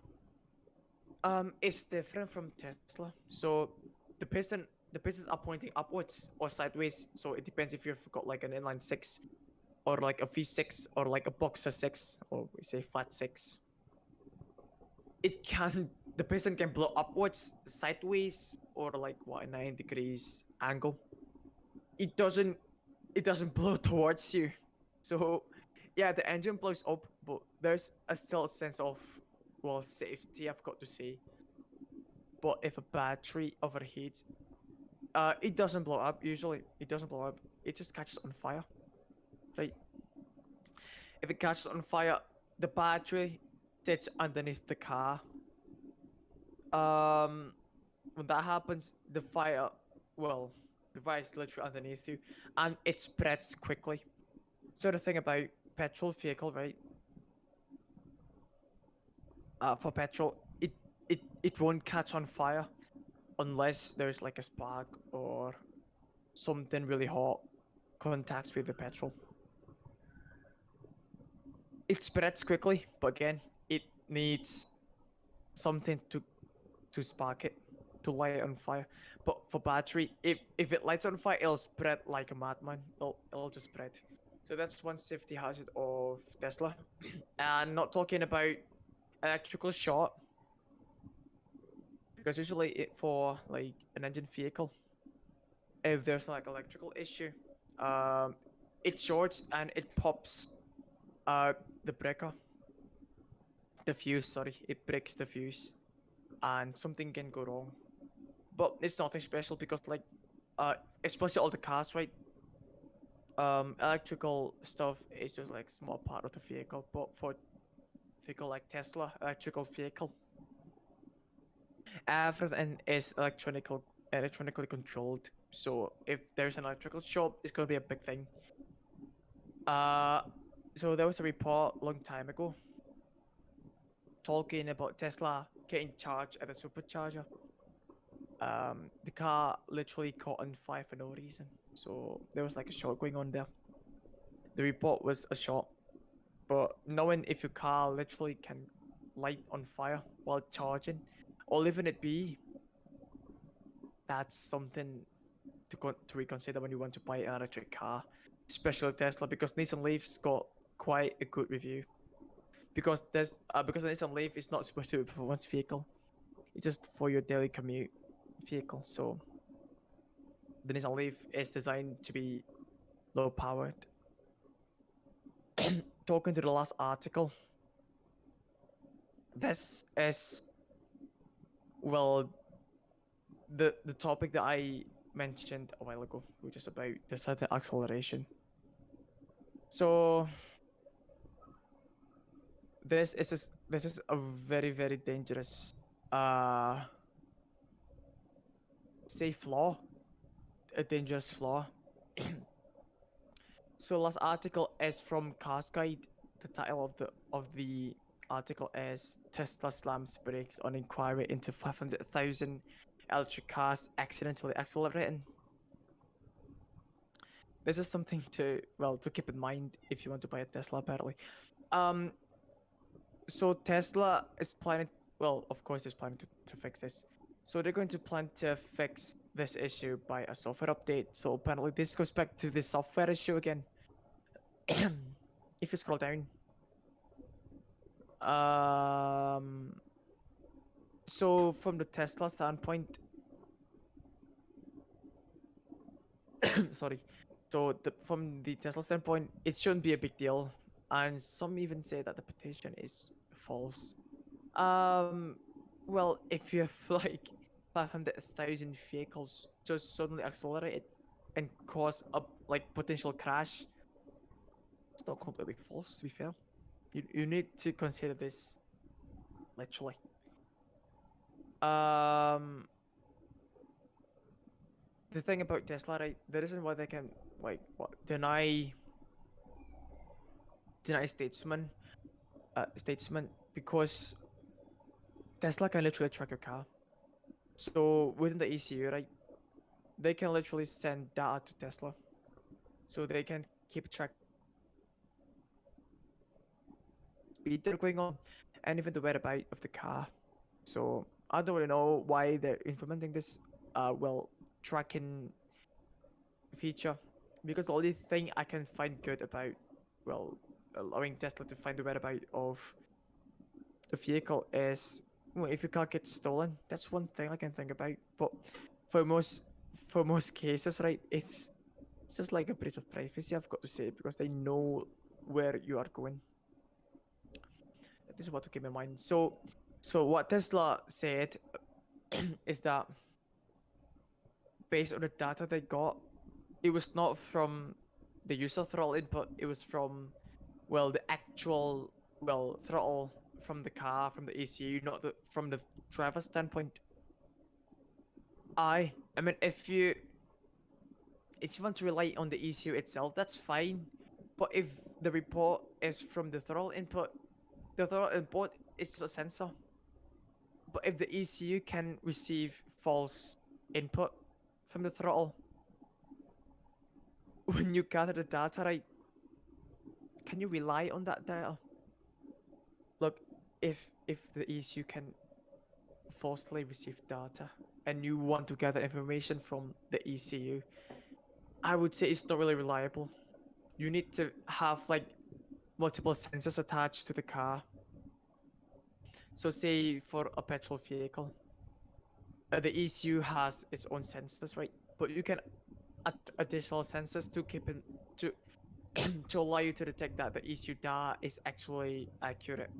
it's different from Tesla. So the piston, the pistons are pointing upwards or sideways. So it depends if you've got like an inline six, or like a V6, or like a boxer six, or we say flat six. It can, the piston can blow upwards, sideways, or like what, a 9 degrees angle. It doesn't blow towards you. So yeah, the engine blows up, but there's still a sense of, well, safety, I've got to say. But if a battery overheats, it doesn't blow up usually. It doesn't blow up. It just catches on fire, right? If it catches on fire, the battery sits underneath the car. When that happens, the fire, well, the fire is literally underneath you, and it spreads quickly. So the thing about petrol vehicle, right? For petrol, it won't catch on fire unless there's like a spark or something really hot contacts with the petrol. It spreads quickly, but again, it needs something to spark it, to light it on fire. But for battery, if it lights on fire, it'll spread like a madman. It'll just spread. So that's one safety hazard of Tesla. And not talking about electrical short, because usually for like an engine vehicle, if there's like electrical issue, um, it shorts and it pops the breaker, the fuse. Sorry, it breaks the fuse, and something can go wrong. But it's nothing special because like, especially all the cars, right? Electrical stuff is just like small part of the vehicle. But for vehicle like Tesla, electrical vehicle, everything is electronically controlled. So if there's an electrical short, it's gonna be a big thing. Uh, so there was a report long time ago talking about Tesla getting charged at a supercharger. The car literally caught on fire for no reason. So there was like a short going on there. The report was a short. But knowing if your car literally can light on fire while charging, or leaving it be, that's something to reconsider when you want to buy an electric car, especially Tesla, because Nissan Leaf's got quite a good review. Because the Nissan Leaf is not supposed to be a performance vehicle, it's just for your daily commute vehicle. So the Nissan Leaf is designed to be low powered. Talking to the last article, this is, well, the topic that I mentioned a while ago, which is about the sudden acceleration. So this is a very dangerous say flaw, a dangerous flaw. So last article is from Cars Guide. The title of the article is Tesla slams brakes on inquiry into 500,000 electric cars accidentally accelerating. This is something to keep in mind if you want to buy a Tesla apparently. So Tesla is planning, well, of course they're planning to fix this. So they're going to plan to fix this issue by a software update. So apparently this goes back to the software issue again. If you scroll down, so from the Tesla standpoint, sorry, so from the Tesla standpoint, it shouldn't be a big deal, and some even say that the petition is false. Um, well, if you have like 500,000 vehicles just suddenly accelerated and cause a like potential crash, it's not completely false. To be fair, you need to consider this literally. Um, the thing about Tesla, right? The reason why they can like deny statesman because Tesla can literally track your car. So within the ECU, right, they can literally send data to Tesla, so they can keep track speed they're going on, and even the whereabouts of the car. So I don't really know why they're implementing this well tracking feature, because the only thing I can find good about, well, allowing Tesla to find the whereabouts of the vehicle is, well, if your car gets stolen, that's one thing I can think about. But for most cases, right, it's just like a breach of privacy, I've got to say, because they know where you are going. This is what to keep in mind. So what Tesla said is that based on the data they got, it was not from the user throttle input, it was from, well, the actual, well, throttle from the car, from the ECU, not from the driver standpoint. I mean, if you want to rely on the ECU itself, that's fine. But if the report is from the throttle input, the throttle input is just a sensor. But if the ECU can receive false input from the throttle, when you gather the data, right, can you rely on that data? Look, if the ECU can falsely receive data and you want to gather information from the ECU, I would say it's not really reliable. You need to have like multiple sensors attached to the car. So say for a petrol vehicle, the ECU has its own sensors, right? But you can add additional sensors to keep in to to allow you to detect that the ECU data is actually accurate.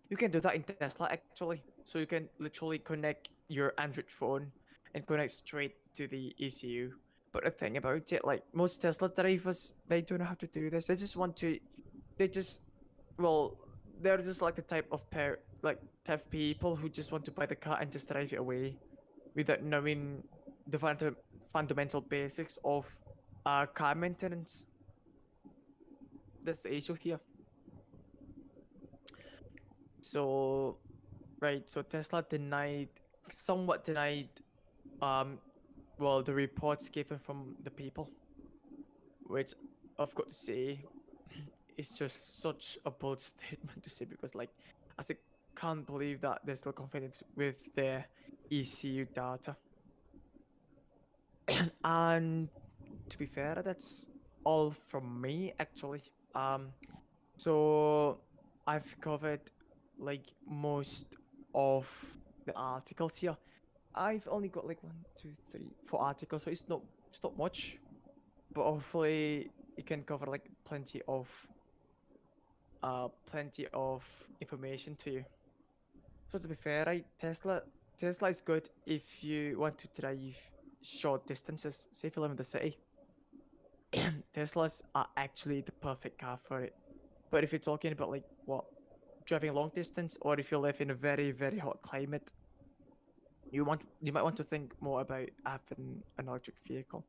You can do that in Tesla actually. So you can literally connect your Android phone and connect straight to the ECU. But the thing about it, like most Tesla drivers, they don't know how to do this. They just want to, they just, well, they're just like the type of people who just want to buy the car and just drive it away, without knowing the fundamental basics of car maintenance. That's the issue here. So, right, so Tesla somewhat denied, um, well, the reports given from the people, which I've got to say is just such a bold statement to say because like I still can't believe that they're still confident with their ECU data. And to be fair, that's all from me actually. So I've covered like most of the articles here. I've only got like 1, 2, 3, 4 articles, so it's not much, but hopefully it can cover like plenty of information to you. So to be fair, right, Tesla is good if you want to drive short distances, say if you live in the city. Teslas are actually the perfect car for it. But if you're talking about like what driving long distance, or if you live in a very hot climate, you might want to think more about having an electric vehicle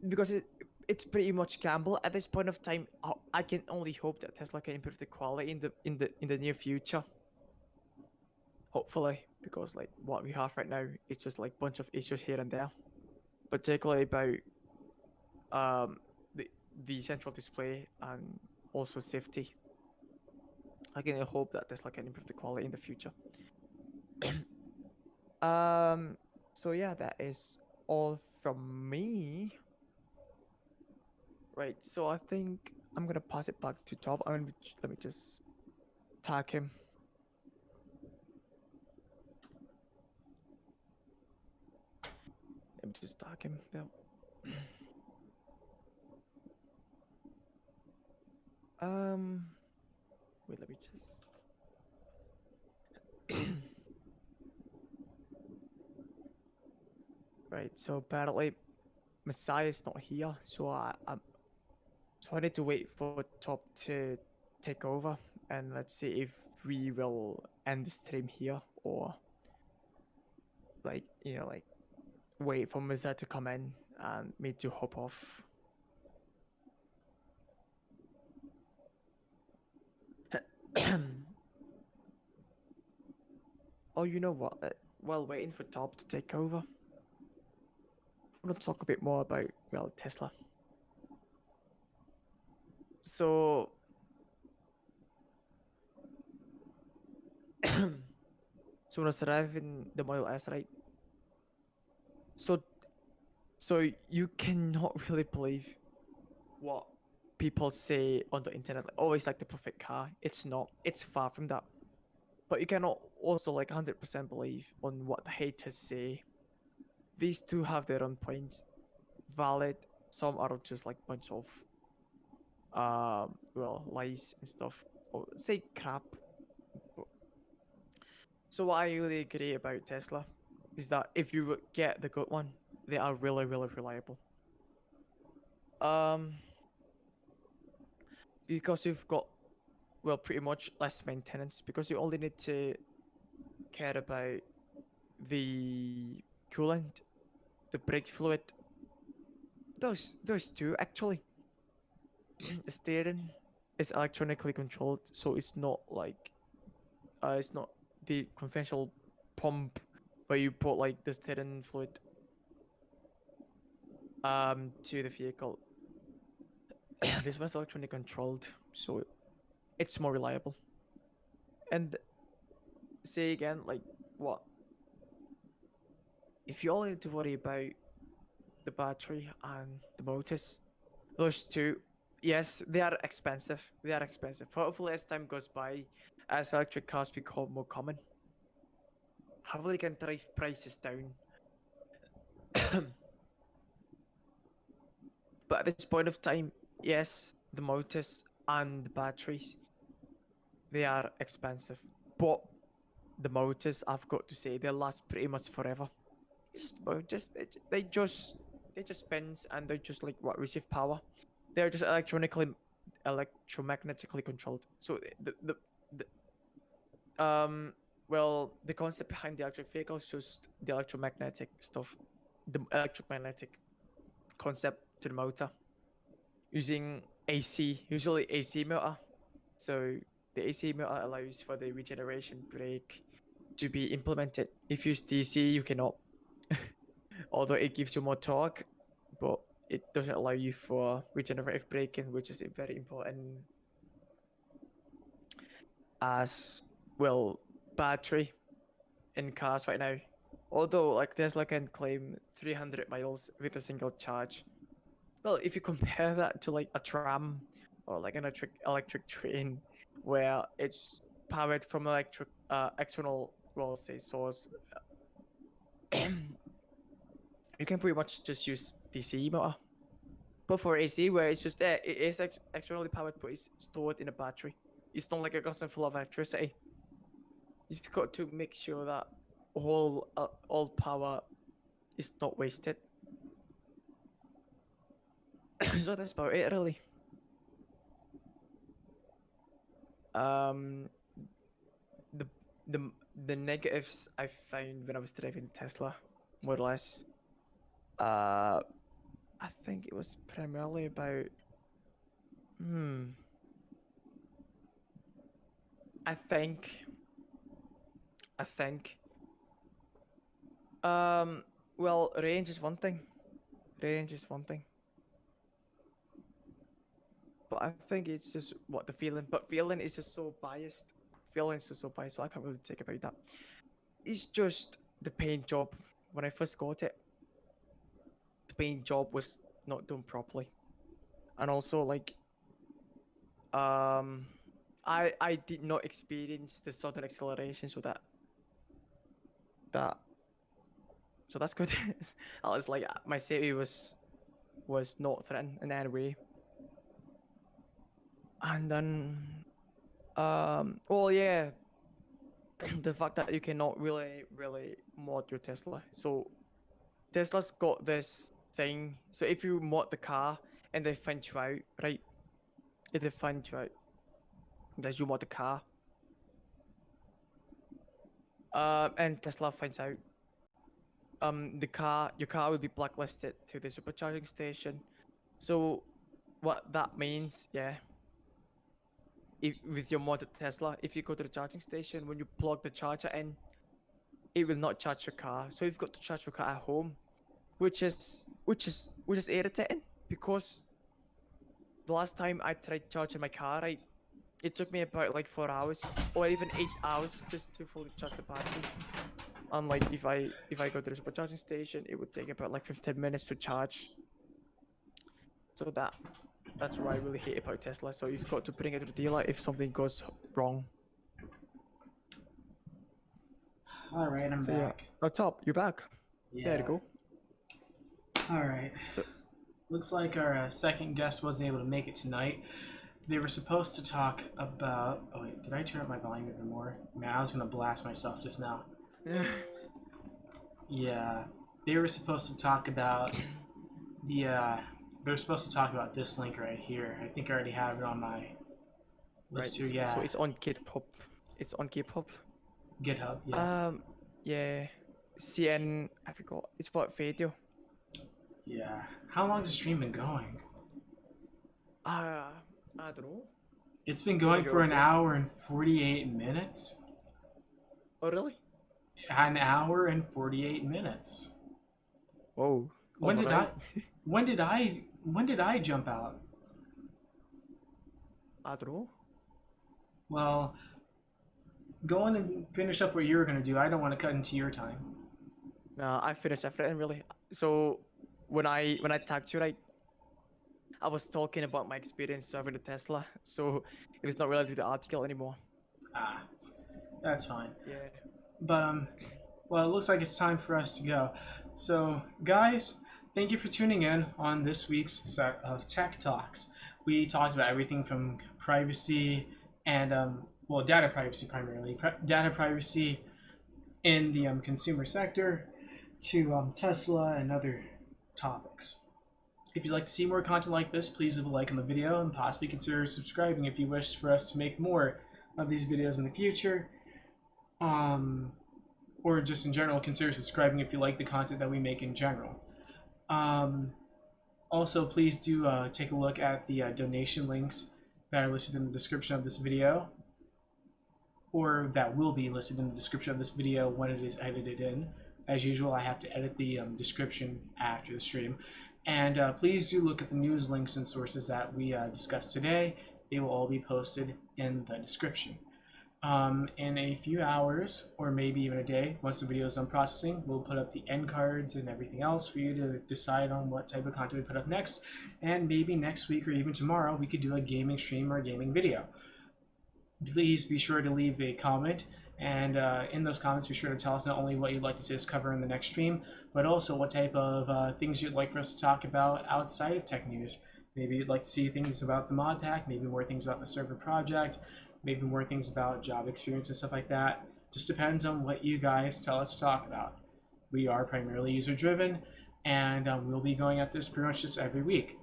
because it's pretty much gamble at this point of time. I can only hope that Tesla can improve the quality in the near future. Hopefully, because like what we have right now, it's just like bunch of issues here and there, particularly about um the the central display and also safety. I can hope that Tesla can improve the quality in the future. um. So yeah, that is all from me. Right. So I think I'm gonna pass it back to Top. Let me just tag him. Let me just tag him. Yeah. Um. Wait. Let me just. Right. So apparently Messiah is not here. So I need to wait for Top to take over, and let's see if we will end the stream here or like like wait for Messiah to come in and me to hop off. Oh, you know what? While waiting for Top to take over, I want to talk a bit more about Tesla. So, so when I was driving the Model S, right? So, so you cannot really believe what people say on the internet. Like, oh, it's like the perfect car. It's not. It's far from that. But you cannot also like 100% believe on what the haters say. These two have their own points, valid. Some are just like bunch of lies and stuff, or say crap. So what I really agree about Tesla is that if you get the good one, they are really reliable. Um, because you've got pretty much less maintenance because you only need to care about the coolant, the brake fluid, those two actually. The steering is electronically controlled, so it's not the conventional pump where you put like the steering fluid to the vehicle. This one's electronically controlled, so it's more reliable. And say again, like what? If you only need to worry about the battery and the motors, those two, yes, they are expensive. They are expensive. Hopefully, as time goes by, as electric cars become more common, hopefully, they can drive prices down. But at this point of time, yes, the motors and the batteries, they are expensive. But the motors, I've got to say, they last pretty much forever. Just they just spins and they just like what receive power. They're just electromagnetically controlled. So the concept behind the electric vehicle is just the electromagnetic stuff, the electromagnetic concept to the motor using AC, usually AC motor. So the AC motor allows for the regeneration brake to be implemented. If you use DC, you cannot. Although it gives you more torque, but it doesn't allow you for regenerative braking, which is very important as well battery in cars right now. Although like Tesla can claim 300 miles with a single charge. Well, if you compare that to like a tram or like an electric train, where it's powered from electric external, well, say source, you can pretty much just use DC motor. But for AC, where it's just there, it is externally powered, but it's stored in a battery. It's not like a constant flow of electricity. You've got to make sure that all power is not wasted. So that's about it, really. Um, the the the negatives I found when I was driving Tesla, more or less. I think it was primarily about. I think. I think. Well, range is one thing. Range is one thing. But I think it's just what the feeling. But feeling is just so biased. Feeling is just so biased, so I can't really take about that. It's just the paint job. When I first got it, the paint job was not done properly, and also like, I did not experience the sudden acceleration, so that so that's good. I was like, my safety was not threatened in any way. And then, well, yeah, the fact that you cannot really mod your Tesla. So Tesla's got this thing. So if you mod the car and they find you out, right? If they find you out that you mod the car, and Tesla finds out, your car will be blacklisted to the supercharging station. So what that means, yeah, if with your modded Tesla, if you go to the charging station, when you plug the charger in, it will not charge your car. So you've got to charge your car at home, which is irritating, because the last time I tried charging my car, it took me about like 4 hours or even 8 hours just to fully charge the battery. Unlike if I go to the supercharging station, it would take about like 15 minutes to charge. So that's what I really hate about Tesla. So you've got to bring it to the dealer if something goes wrong. All right, I'm So back. yeah, oh, Top, you're back. Yeah. There you go. All right. So looks like our second guest wasn't able to make it tonight. They were supposed to talk about. Oh wait, did I turn up my volume even more? Man, I was gonna blast myself just now. Yeah, they were supposed to talk about the. They were supposed to talk about this link right here. I think I already have it on my list here. Yeah. So it's on GitHub. It's on GitHub. GitHub. Yeah. Yeah. CN. I forgot. It's about video. Yeah. How long has the stream been going? I don't know. It's been going for an hour and 48 minutes. Oh really? An hour and 48 minutes. Whoa. When did I jump out? I don't know. Well, go on and finish up what you were gonna do. I don't want to cut into your time. No, I finished everything really. So when I tagged you, right, I was talking about my experience driving the Tesla, so it was not related to the article anymore. Ah, that's fine. Yeah. But well, it looks like it's time for us to go. So, guys, thank you for tuning in on this week's set of Tech Talks. We talked about everything from privacy and well, data privacy primarily, data privacy in the consumer sector, to Tesla and other topics. If you'd like to see more content like this, please leave a like on the video and possibly consider subscribing if you wish for us to make more of these videos in the future. Or just in general, consider subscribing if you like the content that we make in general. Also, please do take a look at the donation links that are listed in the description of this video, or that will be listed in the description of this video when it is edited in. As usual, I have to edit the description after the stream. And please do look at the news links and sources that we discussed today. They will all be posted in the description. In a few hours, or maybe even a day, once the video is done processing, we'll put up the end cards and everything else for you to decide on what type of content we put up next. And maybe next week or even tomorrow, we could do a gaming stream or a gaming video. Please be sure to leave a comment, and in those comments, be sure to tell us not only what you'd like to see us cover in the next stream, but also what type of things you'd like for us to talk about outside of tech news. Maybe you'd like to see things about the mod pack, maybe more things about the server project, maybe more things about job experience and stuff like that. Just depends on what you guys tell us to talk about. We are primarily user driven, and we'll be going at this pretty much just every week.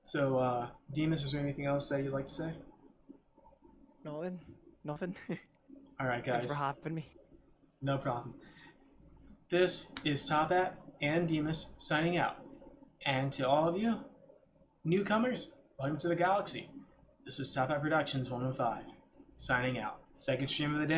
So, Demas, is there anything else that you'd like to say? Nothing. All right, guys. Thanks for having me. No problem. This is TopHat and Demas signing out. And to all of you, newcomers, welcome to the galaxy. This is TopHat Productions 105, signing out. Second stream of the day.